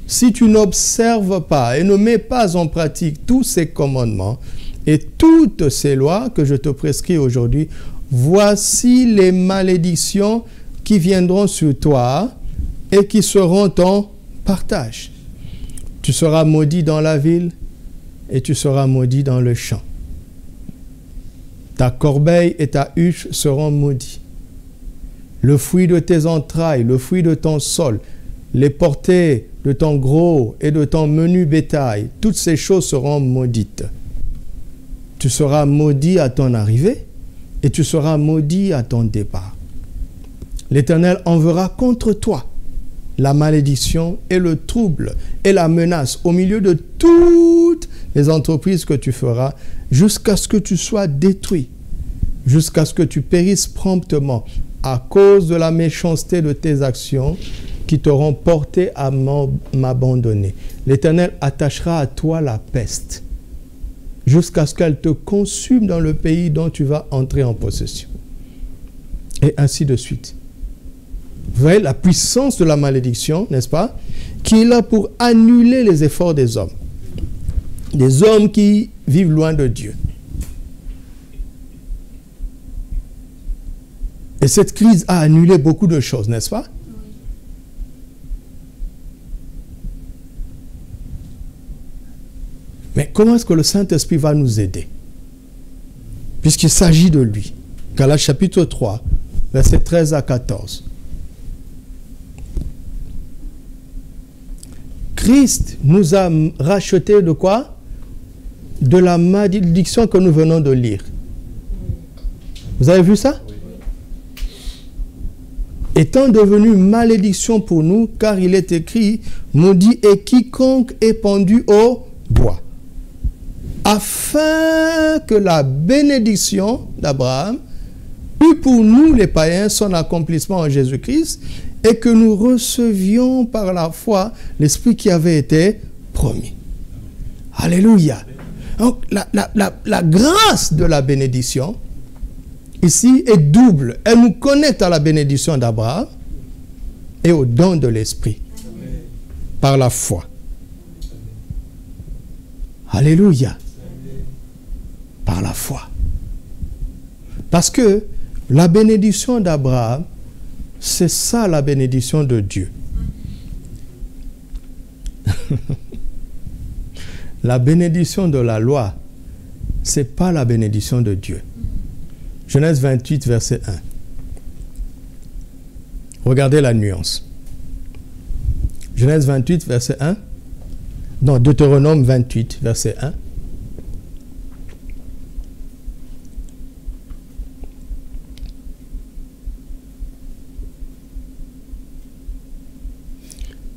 si tu n'observes pas et ne mets pas en pratique tous ces commandements et toutes ces lois que je te prescris aujourd'hui, voici les malédictions qui viendront sur toi et qui seront ton partage. Tu seras maudit dans la ville et tu seras maudit dans le champ. Ta corbeille et ta huche seront maudits. Le fruit de tes entrailles, le fruit de ton sol, les portées de ton gros et de ton menu bétail, toutes ces choses seront maudites. Tu seras maudit à ton arrivée et tu seras maudit à ton départ. L'Éternel enverra contre toi la malédiction et le trouble et la menace au milieu de toutes les entreprises que tu feras jusqu'à ce que tu sois détruit, jusqu'à ce que tu périsses promptement à cause de la méchanceté de tes actions qui t'auront porté à m'abandonner. L'Éternel attachera à toi la peste jusqu'à ce qu'elle te consume dans le pays dont tu vas entrer en possession. Et ainsi de suite. Vous voyez la puissance de la malédiction, n'est-ce pas? Qui est là pour annuler les efforts des hommes. Des hommes qui vivent loin de Dieu. Et cette crise a annulé beaucoup de choses, n'est-ce pas? Mais comment est-ce que le Saint-Esprit va nous aider? Puisqu'il s'agit de lui. Galates chapitre 3, versets 13 à 14. Christ nous a racheté de quoi? De la malédiction que nous venons de lire. Vous avez vu ça? Étant devenu malédiction pour nous, car il est écrit, maudit est quiconque est pendu au bois. Afin que la bénédiction d'Abraham eût pour nous les païens son accomplissement en Jésus-Christ et que nous recevions par la foi l'Esprit qui avait été promis. Alléluia. Donc la grâce de la bénédiction ici est double. Elle nous connecte à la bénédiction d'Abraham et au don de l'Esprit par la foi. Alléluia. Par la foi. Parce que la bénédiction d'Abraham, c'est ça la bénédiction de Dieu. La bénédiction de la loi, ce n'est pas la bénédiction de Dieu. Genèse 28, verset 1. Regardez la nuance. Genèse 28, verset 1. Non, Deutéronome 28, verset 1.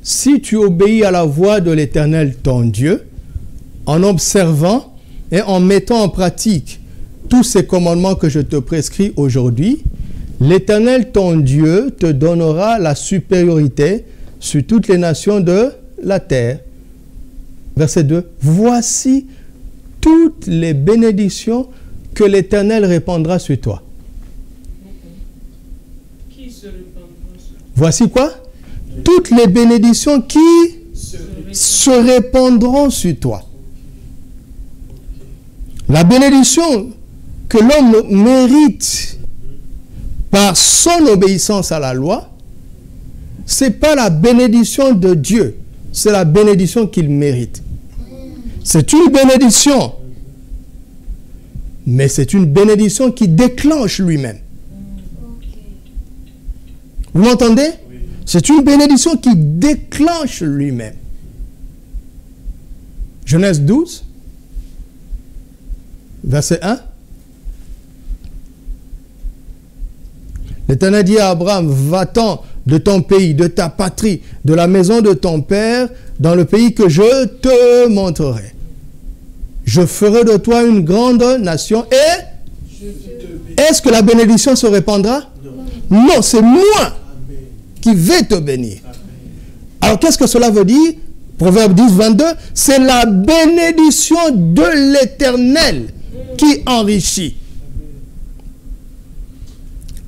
Si tu obéis à la voix de l'Éternel ton Dieu, en observant et en mettant en pratique tous ces commandements que je te prescris aujourd'hui, l'Éternel ton Dieu te donnera la supériorité sur toutes les nations de la terre. Verset 2. Voici toutes les bénédictions que l'Éternel répandra sur toi. Voici quoi? Toutes les bénédictions qui se répandront sur toi. La bénédiction que l'homme mérite par son obéissance à la loi, ce n'est pas la bénédiction de Dieu, c'est la bénédiction qu'il mérite. C'est une bénédiction, mais c'est une bénédiction qui déclenche lui-même. Vous m'entendez? C'est une bénédiction qui déclenche lui-même. Genèse 12, verset 1. L'Éternel dit à Abraham, va-t'en de ton pays, de ta patrie, de la maison de ton père, dans le pays que je te montrerai. Je ferai de toi une grande nation et est-ce que la bénédiction se répandra? Non, c'est moi qui vais te bénir. Alors qu'est-ce que cela veut dire? Proverbe 10, 22, c'est la bénédiction de l'Éternel qui enrichit.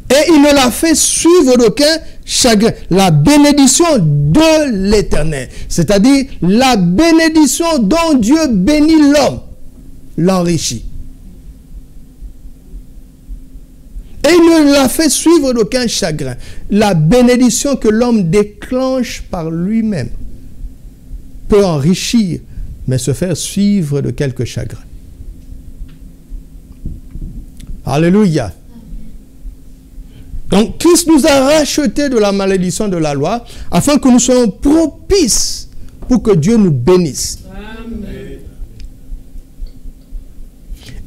Et il ne l'a fait suivre d'aucun chagrin. La bénédiction de l'Éternel. C'est-à-dire la bénédiction dont Dieu bénit l'homme, l'enrichit. Et il ne l'a fait suivre d'aucun chagrin. La bénédiction que l'homme déclenche par lui-même peut enrichir, mais se faire suivre de quelques chagrins. Alléluia. Donc, Christ nous a rachetés de la malédiction de la loi, afin que nous soyons propices pour que Dieu nous bénisse. Amen.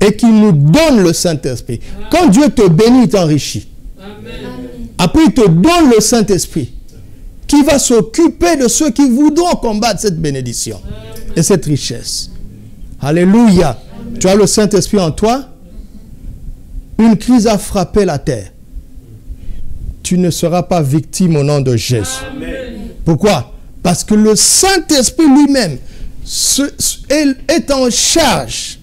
Et qu'il nous donne le Saint-Esprit. Quand Dieu te bénit, il t'enrichit. Amen. Après, il te donne le Saint-Esprit, qui va s'occuper de ceux qui voudront combattre cette bénédiction et cette richesse. Alléluia. Tu as le Saint-Esprit en toi. Une crise a frappé la terre. Tu ne seras pas victime au nom de Jésus. Amen. Pourquoi? Parce que le Saint-Esprit lui-même est en charge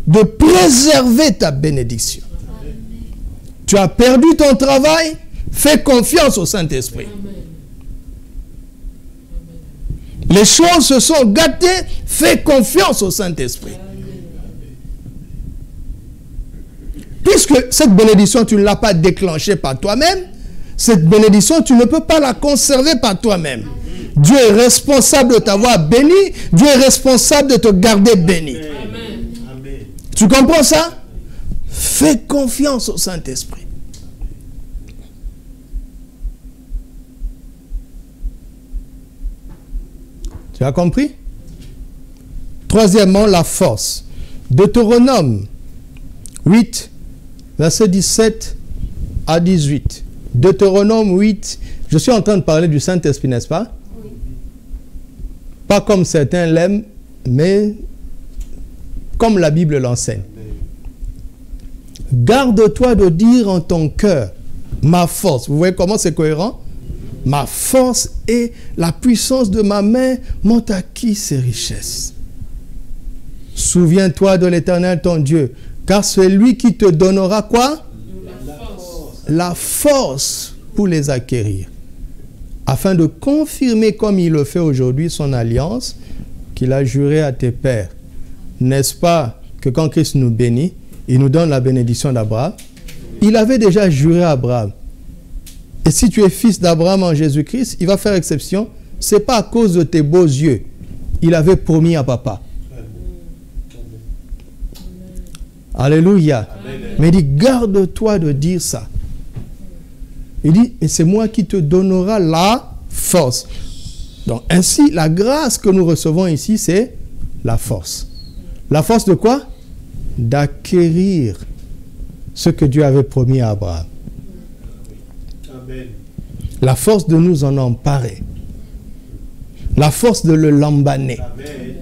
de préserver ta bénédiction. Amen. Tu as perdu ton travail, fais confiance au Saint-Esprit. Les choses se sont gâtées, fais confiance au Saint-Esprit. Puisque cette bénédiction, tu ne l'as pas déclenchée par toi-même, cette bénédiction, tu ne peux pas la conserver par toi-même. Dieu est responsable de t'avoir béni, Dieu est responsable de te garder béni. Amen. Tu comprends ça? Fais confiance au Saint-Esprit. Tu as compris? Troisièmement, la force. Deutéronome 8, verset 17 à 18. Deutéronome 8, je suis en train de parler du Saint-Esprit, n'est-ce pas? Oui. Pas comme certains l'aiment, mais comme la Bible l'enseigne. Garde-toi de dire en ton cœur, ma force. Vous voyez comment c'est cohérent? Ma force et la puissance de ma main m'ont acquis ces richesses. Souviens-toi de l'Éternel ton Dieu, car c'est lui qui te donnera quoi? La force pour les acquérir, afin de confirmer comme il le fait aujourd'hui son alliance qu'il a juré à tes pères. N'est-ce pas que quand Christ nous bénit, il nous donne la bénédiction d'Abraham? Il avait déjà juré à Abraham. Et si tu es fils d'Abraham en Jésus-Christ, il va faire exception. Ce n'est pas à cause de tes beaux yeux. Il avait promis à papa. Alléluia. Amen. Mais il dit, garde-toi de dire ça. Il dit, et c'est moi qui te donnera la force. Donc ainsi, la grâce que nous recevons ici, c'est la force. La force de quoi? D'acquérir ce que Dieu avait promis à Abraham. Amen. La force de nous en emparer. La force de le lambaner. Amen.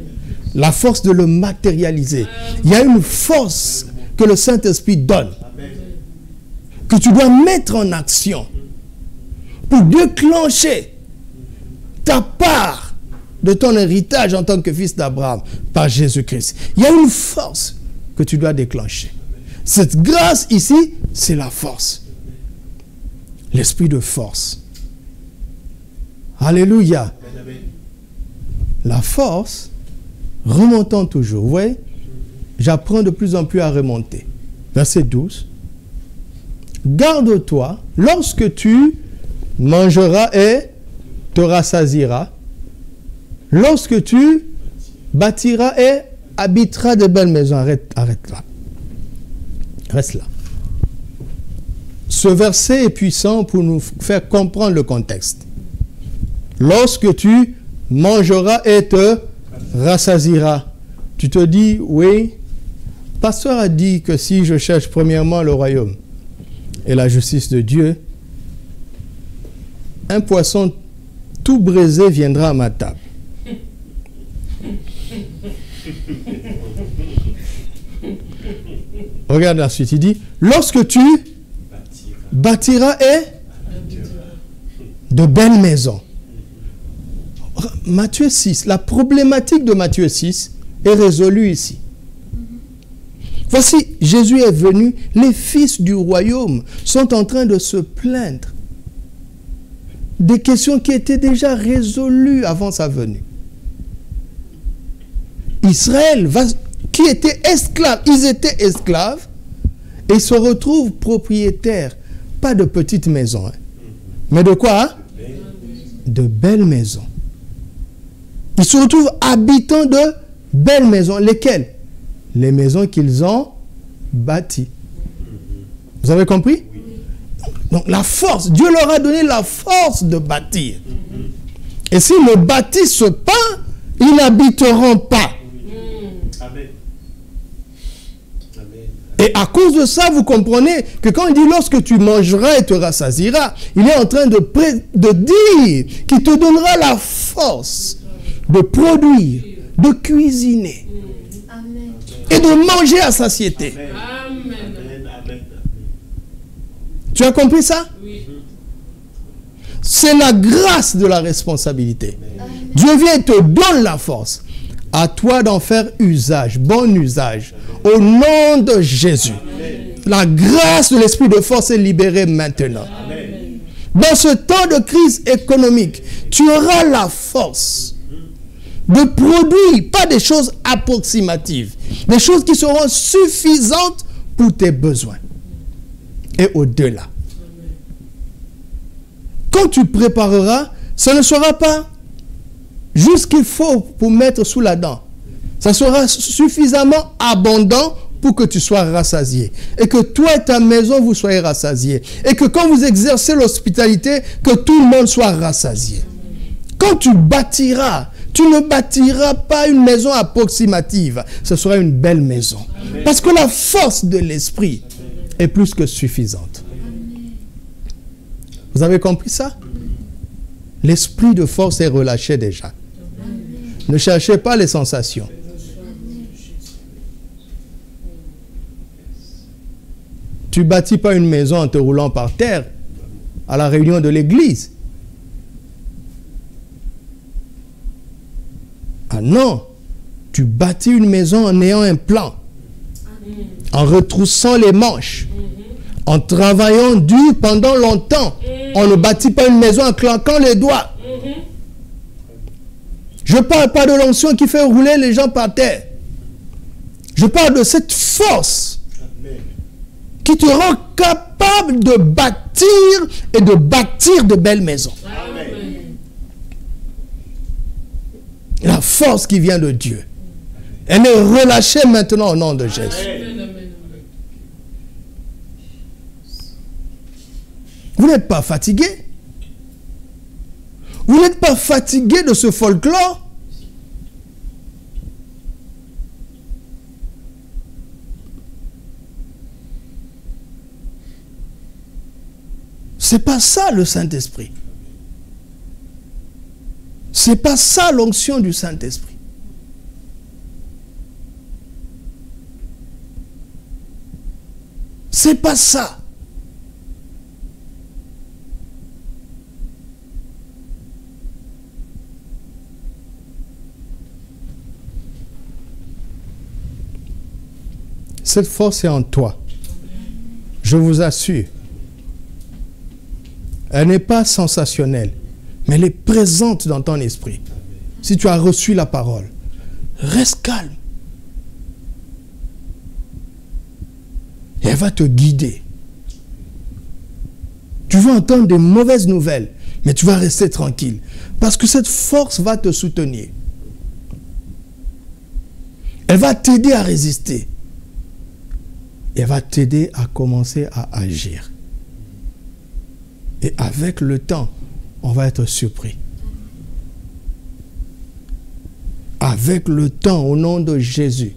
La force de le matérialiser. Il y a une force que le Saint-Esprit donne, Amen. que tu dois mettre en action pour déclencher ta part de ton héritage en tant que fils d'Abraham par Jésus-Christ. Il y a une force que tu dois déclencher. Cette grâce ici, c'est la force. L'esprit de force. Alléluia. Amen. La force, remontant toujours. Vous voyez, j'apprends de plus en plus à remonter. Verset 12. Garde-toi lorsque tu mangeras et te rassasieras, lorsque tu bâtiras et habiteras de belles maisons. Arrête là. Reste là. Ce verset est puissant pour nous faire comprendre le contexte. Lorsque tu mangeras et te rassasieras. Tu te dis, oui, le pasteur a dit que si je cherche premièrement le royaume et la justice de Dieu, un poisson tout brisé viendra à ma table. Regarde la suite, il dit, lorsque tu bâtiras et de belles maisons. Matthieu 6, la problématique de Matthieu 6 est résolue ici. Voici, Jésus est venu, les fils du royaume sont en train de se plaindre des questions qui étaient déjà résolues avant sa venue. Israël, qui était esclave, ils étaient esclaves et se retrouvent propriétaires, pas de petites maisons, hein, mais de quoi, hein? De belles maisons. Ils se retrouvent habitants de belles maisons. Lesquelles? Les maisons qu'ils ont bâties. Vous avez compris? Donc la force, Dieu leur a donné la force de bâtir. Et s'ils ne bâtissent pas, ils n'habiteront pas. Amen. Et à cause de ça, vous comprenez que quand il dit lorsque tu mangeras et te rassasieras, il est en train de dire qu'il te donnera la force de produire, de cuisiner et de manger à satiété. Amen. Tu as compris ça? Oui. C'est la grâce de la responsabilité. Dieu vient et te donne la force. À toi d'en faire usage, bon usage. Au nom de Jésus. La grâce de l'esprit de force est libérée maintenant. Amen. Dans ce temps de crise économique, tu auras la force de produire, pas des choses approximatives, des choses qui seront suffisantes pour tes besoins. Et au-delà. Quand tu prépareras, ce ne sera pas juste ce qu'il faut pour mettre sous la dent. Ça sera suffisamment abondant pour que tu sois rassasié. Et que toi et ta maison, vous soyez rassasiés. Et que quand vous exercez l'hospitalité, que tout le monde soit rassasié. Quand tu bâtiras, tu ne bâtiras pas une maison approximative. Ce sera une belle maison. Parce que la force de l'esprit est plus que suffisante. Vous avez compris ça? L'esprit de force est relâché déjà. Ne cherchez pas les sensations. Tu bâtis pas une maison en te roulant par terre à la réunion de l'église. Ah non, tu bâtis une maison en ayant un plan, en retroussant les manches, en travaillant dur pendant longtemps. On ne bâtit pas une maison en claquant les doigts. Je ne parle pas de l'onction qui fait rouler les gens par terre. Je parle de cette force qui te rend capable de bâtir et de bâtir de belles maisons. Amen. La force qui vient de Dieu. Elle est relâchée maintenant au nom de Jésus. Amen. Vous n'êtes pas fatigué? Vous n'êtes pas fatigué de ce folklore? C'est pas ça le Saint-Esprit. C'est pas ça l'onction du Saint-Esprit. C'est pas ça. Cette force est en toi. Je vous assure. Elle n'est pas sensationnelle, mais elle est présente dans ton esprit. Si tu as reçu la parole, reste calme. Et elle va te guider. Tu vas entendre des mauvaises nouvelles, mais tu vas rester tranquille. Parce que cette force va te soutenir. Elle va t'aider à résister. Et elle va t'aider à commencer à agir. Et avec le temps, on va être surpris. Avec le temps, au nom de Jésus,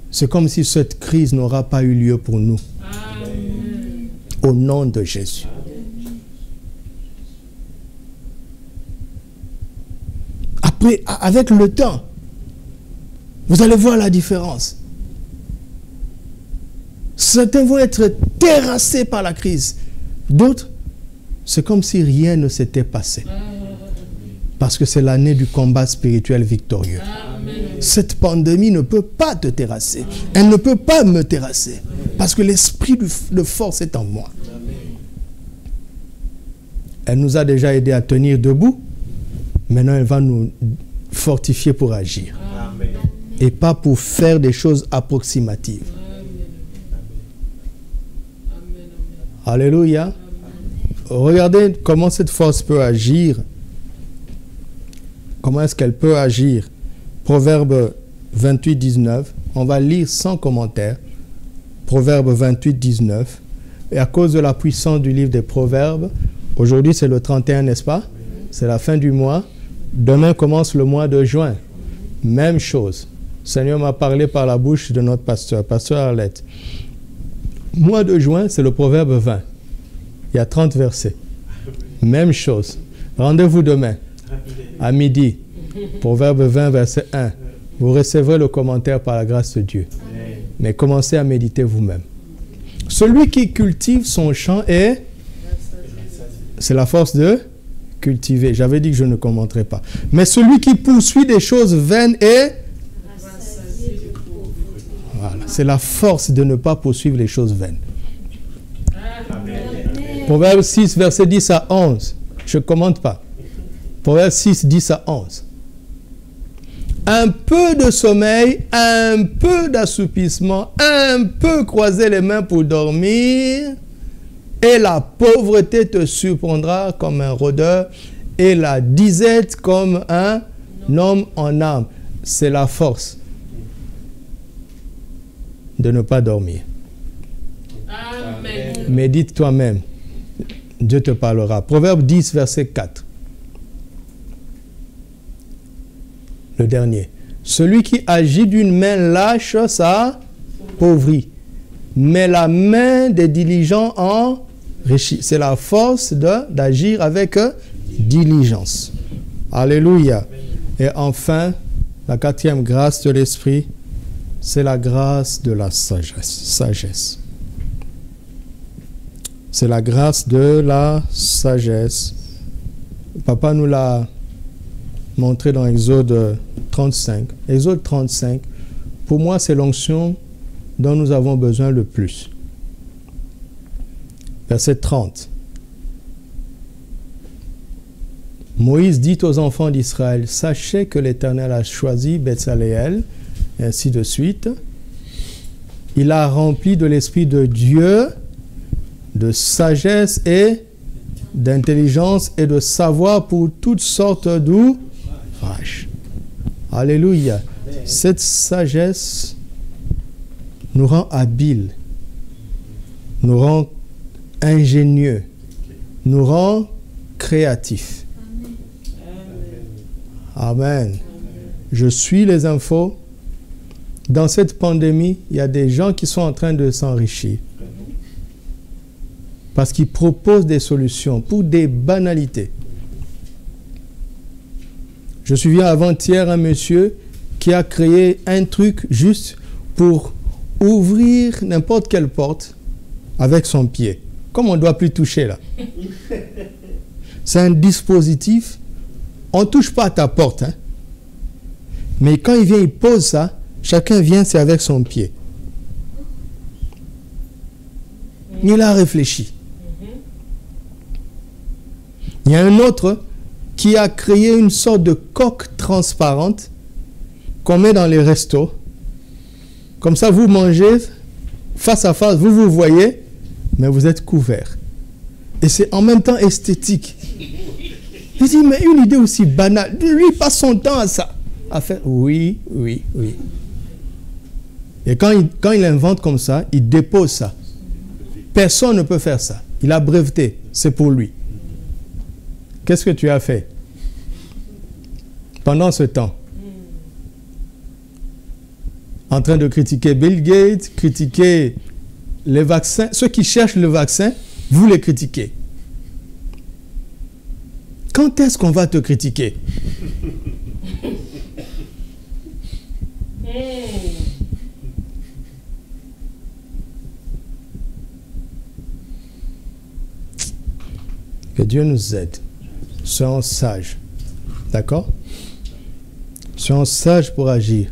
c'est comme si cette crise n'aura pas eu lieu pour nous. Amen. Au nom de Jésus. Après, avec le temps, vous allez voir la différence. Certains vont être terrassés par la crise. D'autres, c'est comme si rien ne s'était passé. Parce que c'est l'année du combat spirituel victorieux. Amen. Cette pandémie ne peut pas te terrasser. Elle ne peut pas me terrasser. Parce que l'esprit de force est en moi. Elle nous a déjà aidés à tenir debout. Maintenant, elle va nous fortifier pour agir. Amen. Et pas pour faire des choses approximatives. Alléluia. Regardez comment cette force peut agir. Comment est-ce qu'elle peut agir? Proverbe 28, 19. On va lire sans commentaire. Proverbe 28, 19. Et à cause de la puissance du livre des Proverbes, aujourd'hui c'est le 31, n'est-ce pas? C'est la fin du mois. Demain commence le mois de juin. Même chose. Le Seigneur m'a parlé par la bouche de notre pasteur, pasteur Arlette. Mois de juin, c'est le Proverbe 20. Il y a 30 versets. Même chose. Rendez-vous demain, à midi. Proverbe 20, verset 1. Vous recevrez le commentaire par la grâce de Dieu. Mais commencez à méditer vous-même. Celui qui cultive son champ est... C'est la force de cultiver. J'avais dit que je ne commenterais pas. Mais celui qui poursuit des choses vaines est... Voilà. C'est la force de ne pas poursuivre les choses vaines. Proverbe 6, verset 10 à 11. Je ne commente pas. Proverbe 6, 10 à 11. Un peu de sommeil, un peu d'assoupissement, un peu croiser les mains pour dormir, et la pauvreté te surprendra comme un rôdeur, et la disette comme un homme en âme. C'est la force de ne pas dormir. Amen. Médite toi-même. Dieu te parlera. Proverbe 10, verset 4. Le dernier. Celui qui agit d'une main lâche s'appauvrit, mais la main des diligents enrichit. C'est la force d'agir avec diligence. Alléluia. Et enfin, la quatrième grâce de l'esprit, c'est la grâce de la sagesse. C'est la grâce de la sagesse. Papa nous l'a montré dans Exode 35. Exode 35, pour moi, c'est l'onction dont nous avons besoin le plus. Verset 30. Moïse dit aux enfants d'Israël, sachez que l'Éternel a choisi Betsaléel, et ainsi de suite. Il a rempli de l'Esprit de Dieu, de sagesse et d'intelligence et de savoir pour toutes sortes d'ouvrages. Alléluia. Cette sagesse nous rend habiles, nous rend ingénieux, nous rend créatifs. Amen. Je suis les infos. Dans cette pandémie, il y a des gens qui sont en train de s'enrichir. Parce qu'ils proposent des solutions pour des banalités. Je me souviens avant-hier un monsieur qui a créé un truc juste pour ouvrir n'importe quelle porte avec son pied. Comme on ne doit plus toucher là. C'est un dispositif. On ne touche pas à ta porte. Hein. Mais quand il vient, il pose ça. Chacun vient, c'est avec son pied. Il a réfléchi. Il y a un autre qui a créé une sorte de coque transparente qu'on met dans les restos. Comme ça, vous mangez face à face, vous vous voyez, mais vous êtes couvert. Et c'est en même temps esthétique. Je dis, mais une idée aussi banale. Lui, il passe son temps à ça. À faire, oui. Et quand il invente comme ça, il dépose ça. Personne ne peut faire ça. Il a breveté. C'est pour lui. Qu'est-ce que tu as fait pendant ce temps? En train de critiquer Bill Gates, critiquer les vaccins. Ceux qui cherchent le vaccin, vous les critiquez. Quand est-ce qu'on va te critiquer? Que Dieu nous aide. Soyons sages. D'accord? Soyons sages pour agir.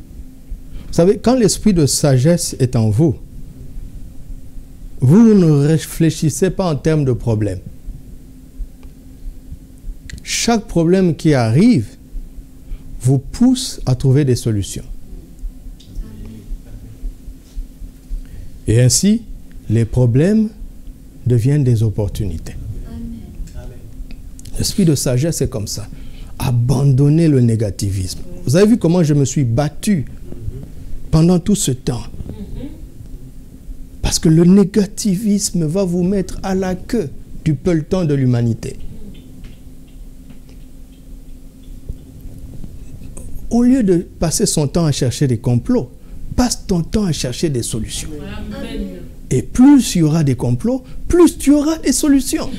Vous savez, quand l'esprit de sagesse est en vous, vous ne réfléchissez pas en termes de problème. Chaque problème qui arrive vous pousse à trouver des solutions. Et ainsi, les problèmes deviennent des opportunités. L'esprit de sagesse est comme ça. Abandonnez le négativisme. Vous avez vu comment je me suis battu pendant tout ce temps. Parce que le négativisme va vous mettre à la queue du peloton de l'humanité. Au lieu de passer son temps à chercher des complots, passe ton temps à chercher des solutions. Amen. Et plus il y aura des complots, plus tu auras des solutions.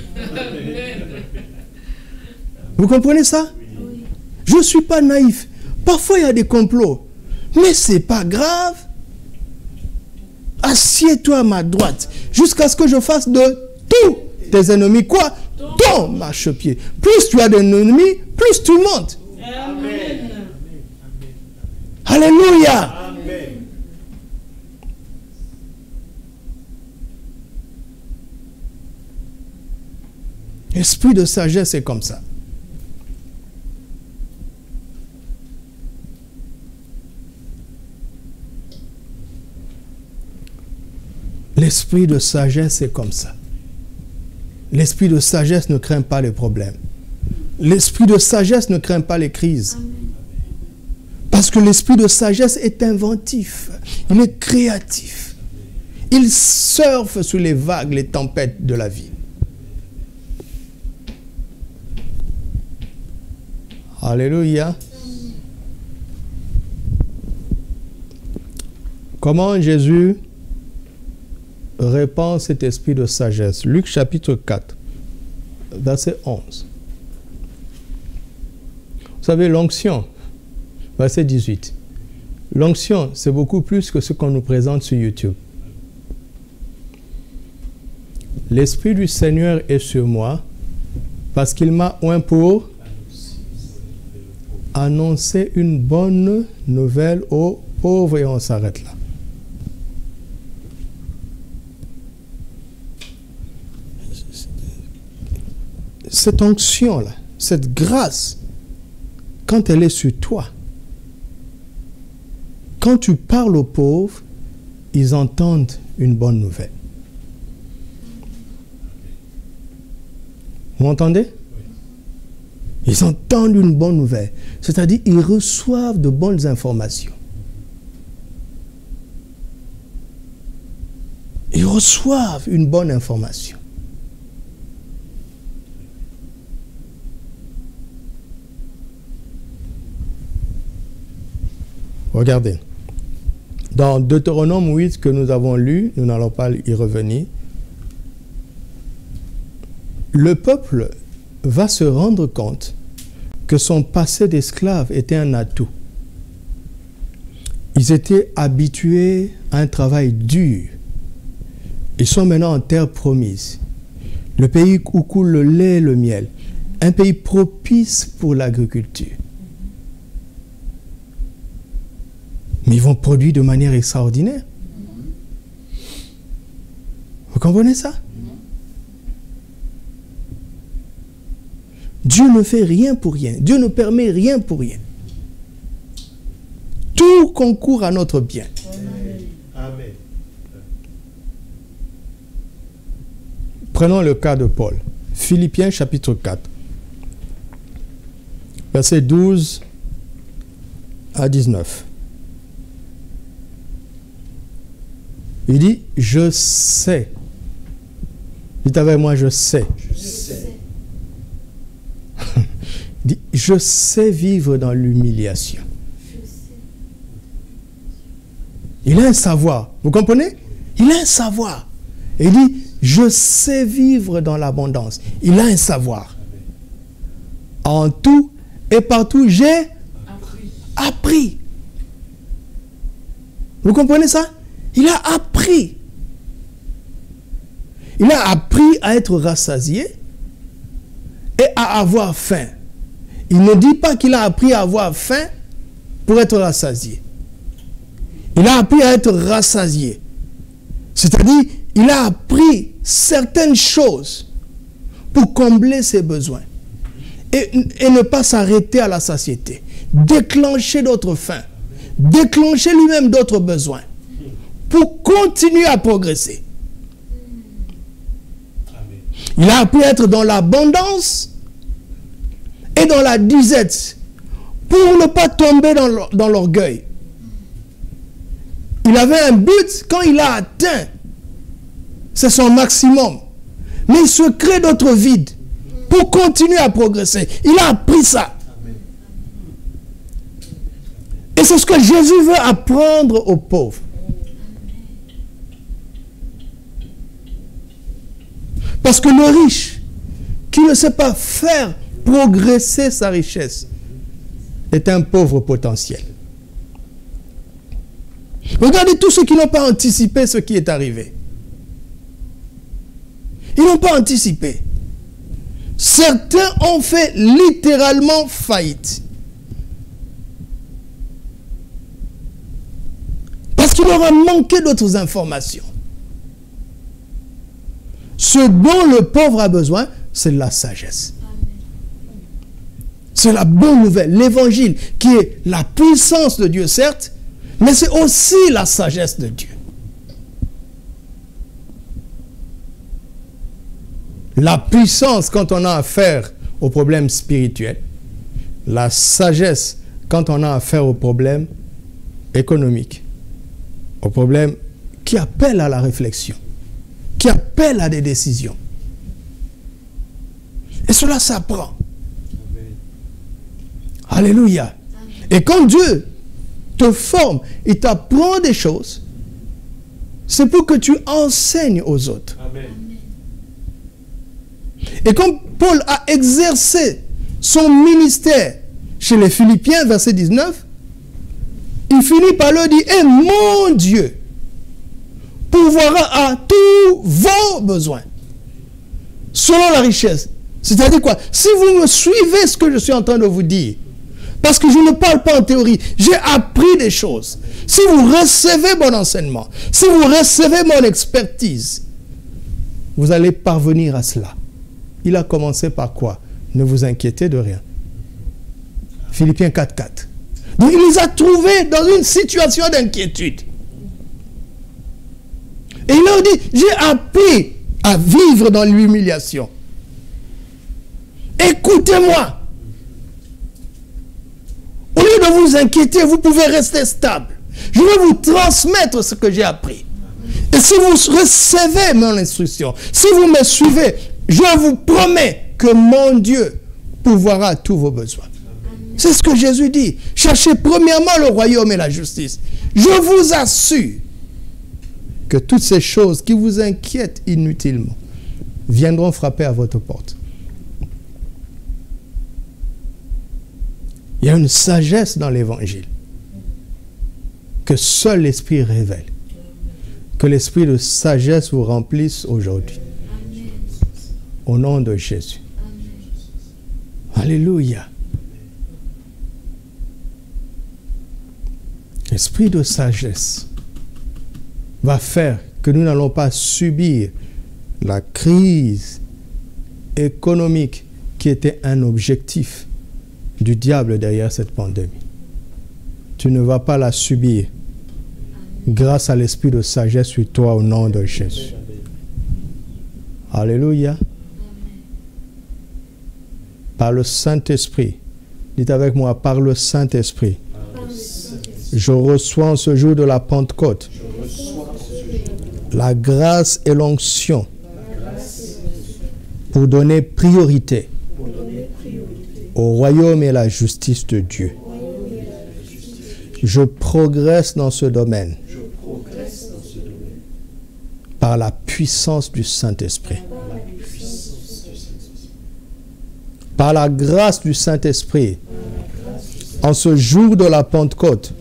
Vous comprenez ça? Oui. Je ne suis pas naïf. Parfois, il y a des complots. Mais ce n'est pas grave. Assieds-toi à ma droite jusqu'à ce que je fasse de tous tes ennemis. Quoi? Ton marchepied. Plus tu as d'ennemis, plus tu montes. Amen. Alléluia. Amen. Esprit de sagesse est comme ça. L'esprit de sagesse est comme ça. L'esprit de sagesse ne craint pas les problèmes. L'esprit de sagesse ne craint pas les crises. Amen. Parce que l'esprit de sagesse est inventif. Il est créatif. Il surfe sur les vagues, les tempêtes de la vie. Alléluia. Comment Jésus répand cet esprit de sagesse? Luc chapitre 4, verset 11. Vous savez, l'onction, verset 18. L'onction, c'est beaucoup plus que ce qu'on nous présente sur YouTube. L'Esprit du Seigneur est sur moi parce qu'il m'a oint pour annoncer une bonne nouvelle aux pauvres, et on s'arrête là. Cette onction-là, cette grâce, quand elle est sur toi, quand tu parles aux pauvres, ils entendent une bonne nouvelle. Vous m'entendez? Ils entendent une bonne nouvelle. C'est-à-dire, ils reçoivent de bonnes informations. Ils reçoivent une bonne information. Regardez. Dans Deutéronome 8 que nous avons lu, nous n'allons pas y revenir, le peuple va se rendre compte que son passé d'esclave était un atout. Ils étaient habitués à un travail dur. Ils sont maintenant en terre promise. Le pays où coule le lait et le miel. Un pays propice pour l'agriculture. Mais ils vont produire de manière extraordinaire. Vous comprenez ça? Dieu ne fait rien pour rien. Dieu ne permet rien pour rien. Tout concourt à notre bien. Amen. Prenons le cas de Paul. Philippiens chapitre 4. Versets 12 à 19. Il dit, je sais. Dites avec moi, je sais. Je sais. Il dit, je sais vivre dans l'humiliation. Il a un savoir. Vous comprenez? Il a un savoir. Il dit, je sais vivre dans l'abondance. Il a un savoir. En tout et partout, j'ai appris. Vous comprenez ça? Il a appris. Il a appris à être rassasié et à avoir faim. Il ne dit pas qu'il a appris à avoir faim pour être rassasié. Il a appris à être rassasié. C'est-à-dire, il a appris certaines choses pour combler ses besoins. Et ne pas s'arrêter à la satiété. Déclencher d'autres fins. Déclencher lui-même d'autres besoins. Pour continuer à progresser. Il a appris à être dans l'abondance et dans la disette. Pour ne pas tomber dans l'orgueil. Il avait un but, quand il a atteint, c'est son maximum. Mais il se crée d'autres vides pour continuer à progresser. Il a appris ça. Et c'est ce que Jésus veut apprendre aux pauvres. Parce que le riche, qui ne sait pas faire progresser sa richesse, est un pauvre potentiel. Regardez tous ceux qui n'ont pas anticipé ce qui est arrivé. Ils n'ont pas anticipé. Certains ont fait littéralement faillite. Parce qu'il leur a manqué d'autres informations. Ce dont le pauvre a besoin, c'est de la sagesse. C'est la bonne nouvelle, l'évangile, qui est la puissance de Dieu, certes, mais c'est aussi la sagesse de Dieu. La puissance quand on a affaire aux problèmes spirituels. La sagesse quand on a affaire aux problèmes économiques. Aux problèmes qui appellent à la réflexion. Qui appellent à des décisions. Et cela s'apprend. Alléluia. Et quand Dieu te forme, il t'apprend des choses, c'est pour que tu enseignes aux autres. Amen. Et comme Paul a exercé son ministère chez les Philippiens, verset 19, il finit par leur dire, et mon Dieu pourvoira à tous vos besoins, selon la richesse. C'est-à-dire quoi? Si vous me suivez ce que je suis en train de vous dire, parce que je ne parle pas en théorie, j'ai appris des choses. Si vous recevez mon enseignement, si vous recevez mon expertise, vous allez parvenir à cela. Il a commencé par quoi? Ne vous inquiétez de rien. Philippiens 4:4. Donc il les a trouvés dans une situation d'inquiétude. Et il leur dit, j'ai appris à vivre dans l'humiliation. Écoutez-moi. Au lieu de vous inquiéter, vous pouvez rester stable. Je vais vous transmettre ce que j'ai appris. Et si vous recevez mon instruction, si vous me suivez, je vous promets que mon Dieu pourvoira à tous vos besoins. C'est ce que Jésus dit. Cherchez premièrement le royaume et la justice. Je vous assure que toutes ces choses qui vous inquiètent inutilement viendront frapper à votre porte. Il y a une sagesse dans l'évangile que seul l'Esprit révèle. Que l'Esprit de sagesse vous remplisse aujourd'hui. Au nom de Jésus. Alléluia. L'Esprit de sagesse va faire que nous n'allons pas subir la crise économique qui était un objectif du diable derrière cette pandémie. Tu ne vas pas la subir grâce à l'esprit de sagesse sur toi au nom de Jésus. Alléluia. Par le Saint-Esprit. Dites avec moi, par le Saint-Esprit. Je reçois en ce jour de la Pentecôte la grâce et l'onction pour donner priorité au royaume et la justice de Dieu. Je progresse dans ce domaine par la puissance du Saint-Esprit. Par la grâce du Saint-Esprit, en ce jour de la Pentecôte,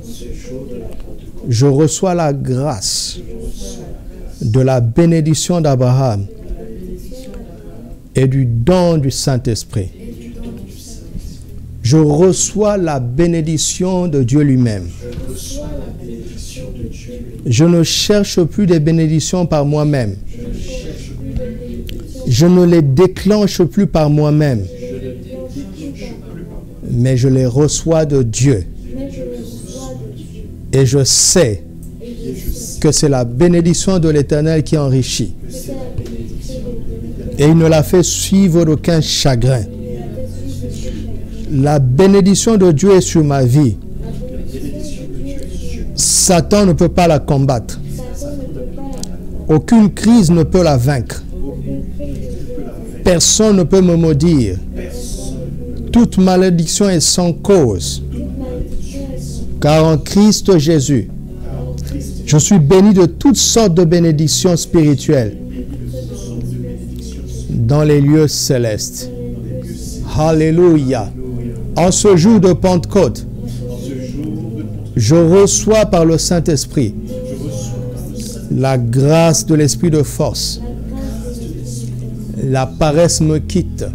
je reçois la grâce de la bénédiction d'Abraham et du don du Saint-Esprit. Je reçois la bénédiction de Dieu lui-même. Je ne cherche plus des bénédictions par moi-même. Je ne les déclenche plus par moi-même. Mais je les reçois de Dieu. Et je sais que c'est la bénédiction de l'Éternel qui enrichit. Et il ne la fait suivre d'aucun chagrin. La bénédiction de Dieu est sur ma vie. Satan ne peut pas la combattre. Aucune crise ne peut la vaincre. Personne ne peut me maudire. Toute malédiction est sans cause. Car en Christ Jésus, je suis béni de toutes sortes de bénédictions spirituelles dans les lieux célestes. Alléluia. En ce jour de Pentecôte, je reçois par le Saint-Esprit la grâce de l'esprit de force. La paresse me quitte.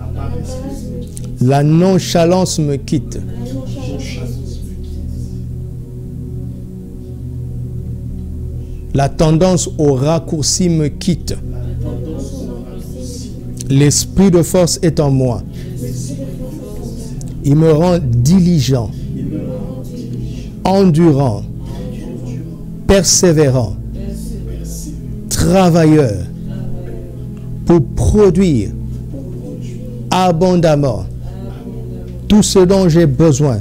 La nonchalance me quitte. La tendance au raccourci me quitte. L'esprit de force est en moi. Il me rend diligent, endurant, persévérant, travailleur pour produire abondamment tout ce dont j'ai besoin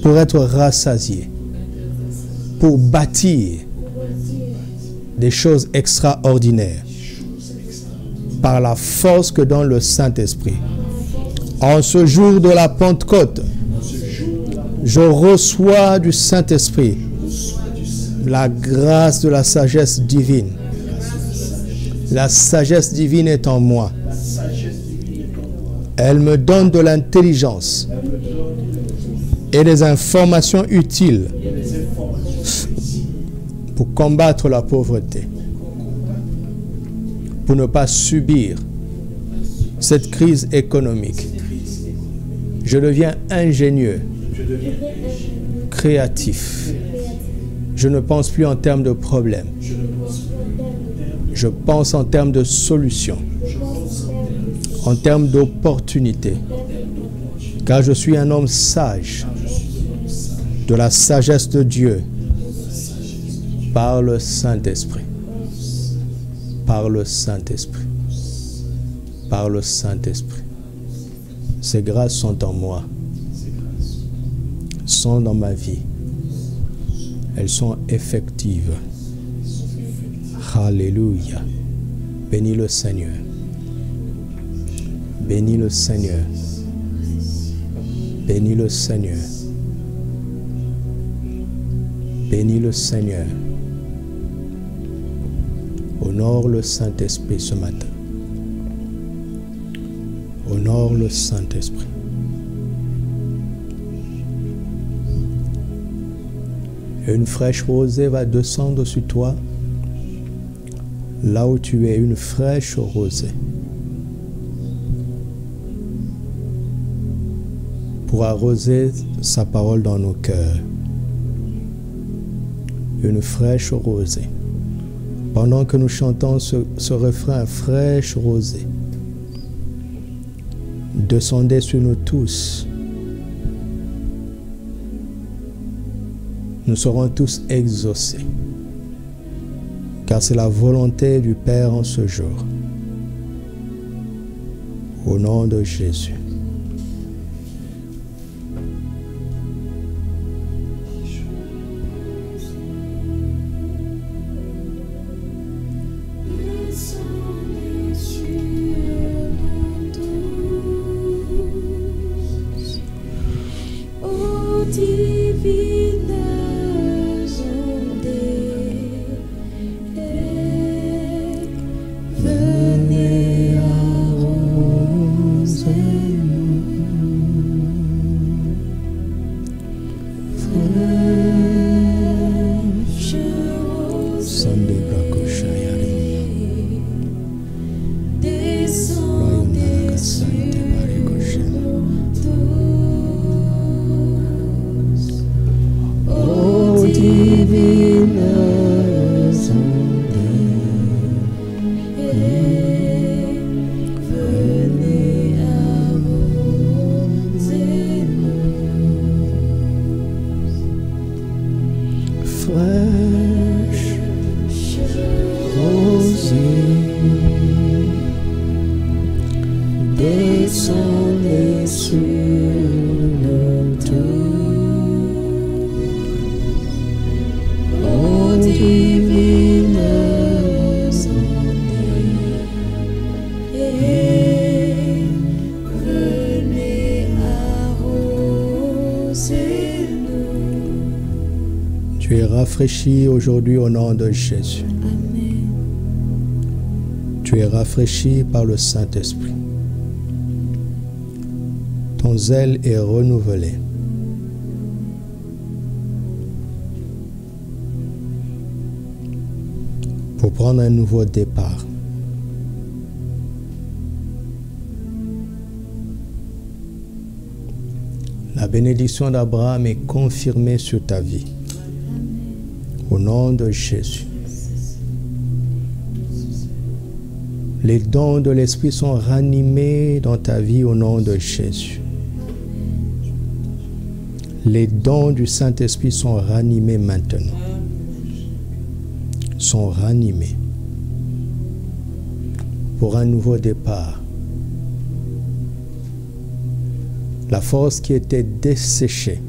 pour être rassasié, pour bâtir des choses extraordinaires par la force que donne le Saint-Esprit. En ce jour de la Pentecôte, je reçois du Saint-Esprit la grâce de la sagesse divine. La sagesse divine est en moi. Elle me donne de l'intelligence et des informations utiles pour combattre la pauvreté, pour ne pas subir cette crise économique. Je deviens ingénieux, créatif. Je ne pense plus en termes de problèmes. Je pense en termes de solutions, en termes d'opportunités. Car je suis un homme sage, de la sagesse de Dieu, par le Saint-Esprit. Par le Saint-Esprit. Par le Saint-Esprit. Ces grâces sont en moi, sont dans ma vie. Elles sont effectives. Alléluia. Bénis le Seigneur. Bénis le Seigneur. Bénis le Seigneur. Bénis le Seigneur. Honore le Saint-Esprit ce matin. Honore le Saint-Esprit. Une fraîche rosée va descendre sur toi. Là où tu es, une fraîche rosée. Pour arroser sa parole dans nos cœurs. Une fraîche rosée. Pendant que nous chantons ce refrain, fraîche rosée. Descendez sur nous tous. Nous serons tous exaucés, car c'est la volonté du Père en ce jour. Au nom de Jésus. Tu es rafraîchi aujourd'hui au nom de Jésus. Amen. Tu es rafraîchi par le Saint-Esprit. Ton zèle est renouvelé. Pour prendre un nouveau départ. La bénédiction d'Abraham est confirmée sur ta vie. Au nom de Jésus. Les dons de l'Esprit sont ranimés dans ta vie au nom de Jésus. Les dons du Saint-Esprit sont ranimés maintenant. Sont ranimés pour un nouveau départ. La force qui était desséchée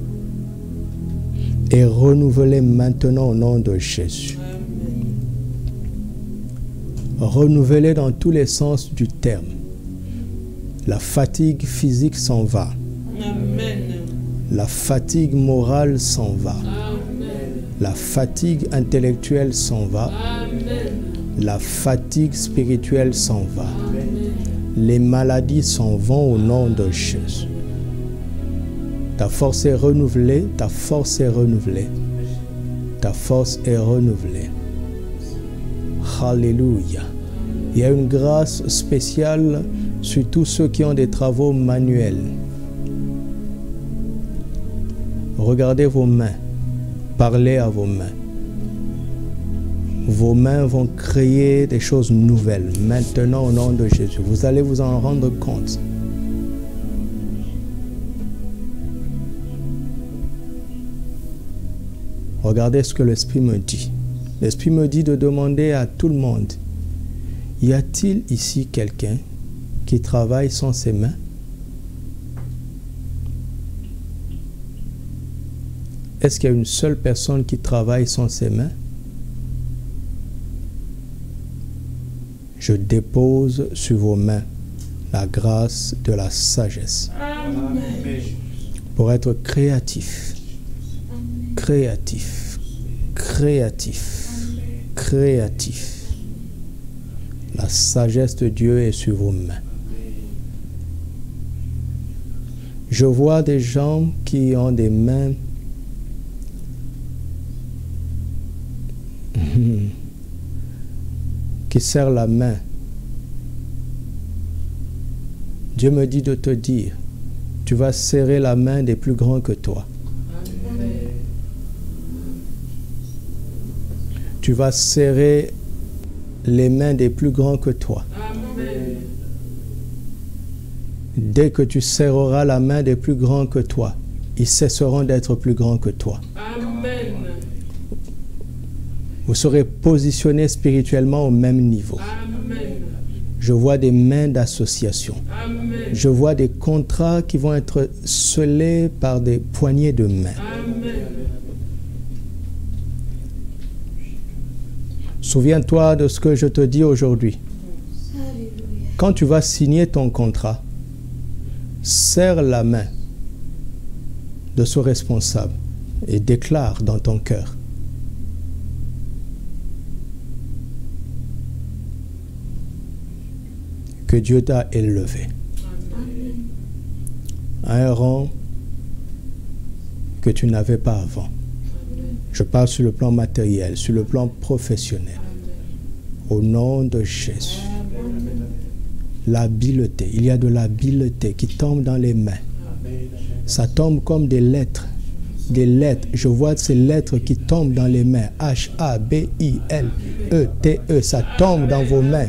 est renouvelée maintenant au nom de Jésus. Renouvelée dans tous les sens du terme. La fatigue physique s'en va. Amen. La fatigue morale s'en va. Amen. La fatigue intellectuelle s'en va. Amen. La fatigue spirituelle s'en va. Amen. Les maladies s'en vont au nom de Jésus. Ta force est renouvelée, ta force est renouvelée. Ta force est renouvelée. Alléluia. Il y a une grâce spéciale sur tous ceux qui ont des travaux manuels. Regardez vos mains. Parlez à vos mains. Vos mains vont créer des choses nouvelles maintenant au nom de Jésus. Vous allez vous en rendre compte. Regardez ce que l'Esprit me dit. L'Esprit me dit de demander à tout le monde, y a-t-il ici quelqu'un qui travaille sans ses mains? Est-ce qu'il y a une seule personne qui travaille sans ses mains? Je dépose sur vos mains la grâce de la sagesse Amen. pour être créatif, créatif, créatif, créatif. La sagesse de Dieu est sur vos mains. Je vois des gens qui ont des mains qui serrent la main. Dieu me dit de te dire, tu vas serrer la main des plus grands que toi. Amen. Tu vas serrer les mains des plus grands que toi. Amen. Dès que tu serreras la main des plus grands que toi, ils cesseront d'être plus grands que toi. Amen. Vous serez positionnés spirituellement au même niveau. Amen. Je vois des mains d'association. Amen. Je vois des contrats qui vont être scellés par des poignées de main. Amen. Souviens-toi de ce que je te dis aujourd'hui. Alléluia. Quand tu vas signer ton contrat, serre la main de ce responsable et déclare dans ton cœur: que Dieu t'a élevé à un rang que tu n'avais pas avant. Je parle sur le plan matériel, sur le plan professionnel. Au nom de Jésus. L'habileté, il y a de l'habileté qui tombe dans les mains. Ça tombe comme des lettres. Des lettres, je vois ces lettres qui tombent dans les mains. H-A-B-I-L-E-T-E, ça tombe dans vos mains.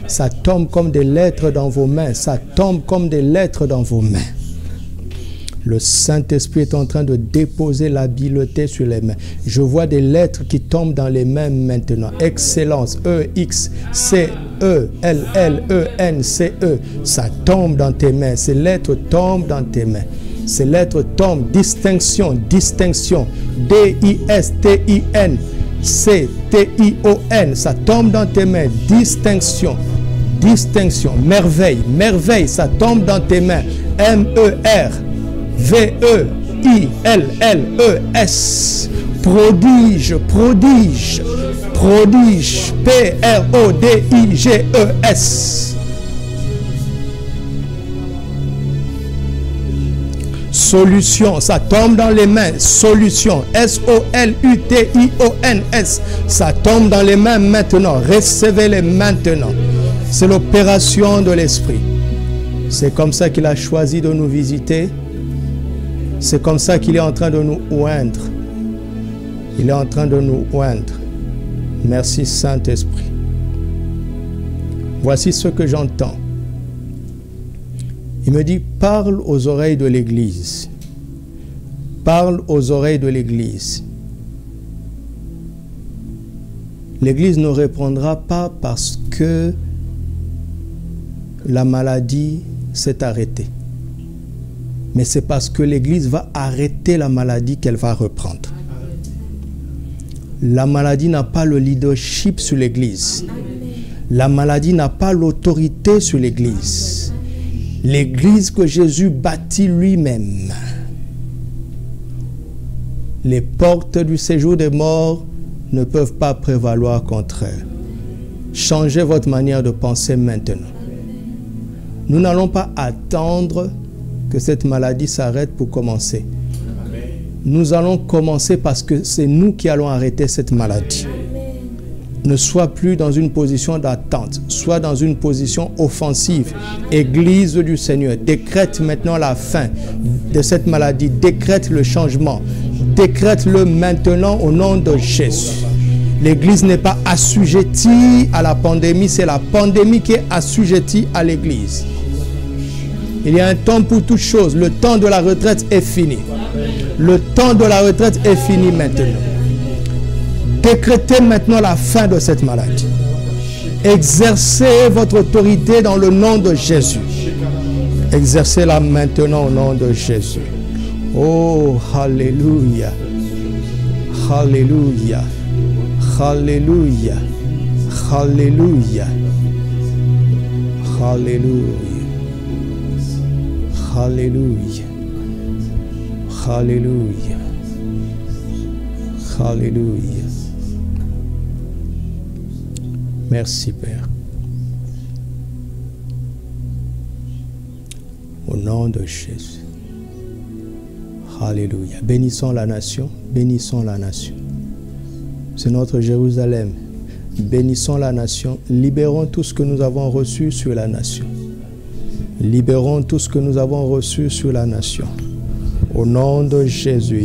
Ça tombe comme des lettres dans vos mains. Ça tombe comme des lettres dans vos mains. Le Saint-Esprit est en train de déposer l'habileté sur les mains. Je vois des lettres qui tombent dans les mains maintenant. Excellence, E-X-C-E-L-L-E-N-C-E. Ça tombe dans tes mains. Ces lettres tombent dans tes mains. Ces lettres tombent. Distinction, distinction. D-I-S-T-I-N. C-T-I-O-N. Ça tombe dans tes mains. Distinction. Distinction. Merveille. Merveille. Ça tombe dans tes mains. M-E-R. V-E-I-L-L-E-S. Prodige, prodige, prodige. P-R-O-D-I-G-E-S. Solution, ça tombe dans les mains. Solution, S-O-L-U-T-I-O-N-S. Ça tombe dans les mains maintenant. Recevez-les maintenant. C'est l'opération de l'Esprit. C'est comme ça qu'il a choisi de nous visiter. C'est comme ça qu'il est en train de nous oindre. Il est en train de nous oindre. Merci Saint-Esprit. Voici ce que j'entends. Il me dit, parle aux oreilles de l'Église. Parle aux oreilles de l'Église. L'Église ne répondra pas parce que la maladie s'est arrêtée. Mais c'est parce que l'Église va arrêter la maladie qu'elle va reprendre. La maladie n'a pas le leadership sur l'Église. La maladie n'a pas l'autorité sur l'Église. L'Église que Jésus bâtit lui-même. Les portes du séjour des morts ne peuvent pas prévaloir contre elle. Changez votre manière de penser maintenant. Nous n'allons pas attendre que cette maladie s'arrête pour commencer. Nous allons commencer parce que c'est nous qui allons arrêter cette maladie. Ne sois plus dans une position d'attente, sois dans une position offensive. Église du Seigneur, décrète maintenant la fin de cette maladie, décrète le changement, décrète-le maintenant au nom de Jésus. L'Église n'est pas assujettie à la pandémie, c'est la pandémie qui est assujettie à l'Église. Il y a un temps pour toutes choses. Le temps de la retraite est fini. Le temps de la retraite est fini maintenant. Décrétez maintenant la fin de cette maladie. Exercez votre autorité dans le nom de Jésus. Exercez-la maintenant au nom de Jésus. Oh, Alléluia. Alléluia. Alléluia. Alléluia. Alléluia. Alléluia. Alléluia. Alléluia. Merci Père. Au nom de Jésus. Alléluia. Bénissons la nation. Bénissons la nation. C'est notre Jérusalem. Bénissons la nation. Libérons tout ce que nous avons reçu sur la nation. Libérons tout ce que nous avons reçu sur la nation. Au nom de Jésus.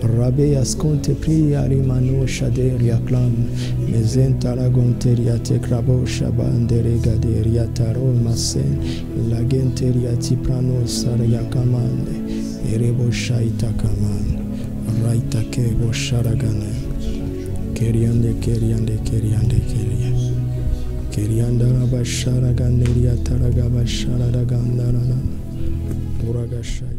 Rabbe asconte pri arimano shaderia clan, mezentaragonteria tecrabo shabandere gaderia taro masen, lagenteria tiprano saria kamande, erebo shaita kaman, raita kebo sharagane, keriande keriande keriande keria, kerianda rabasharaganeria taragabasharagandana, uragashai.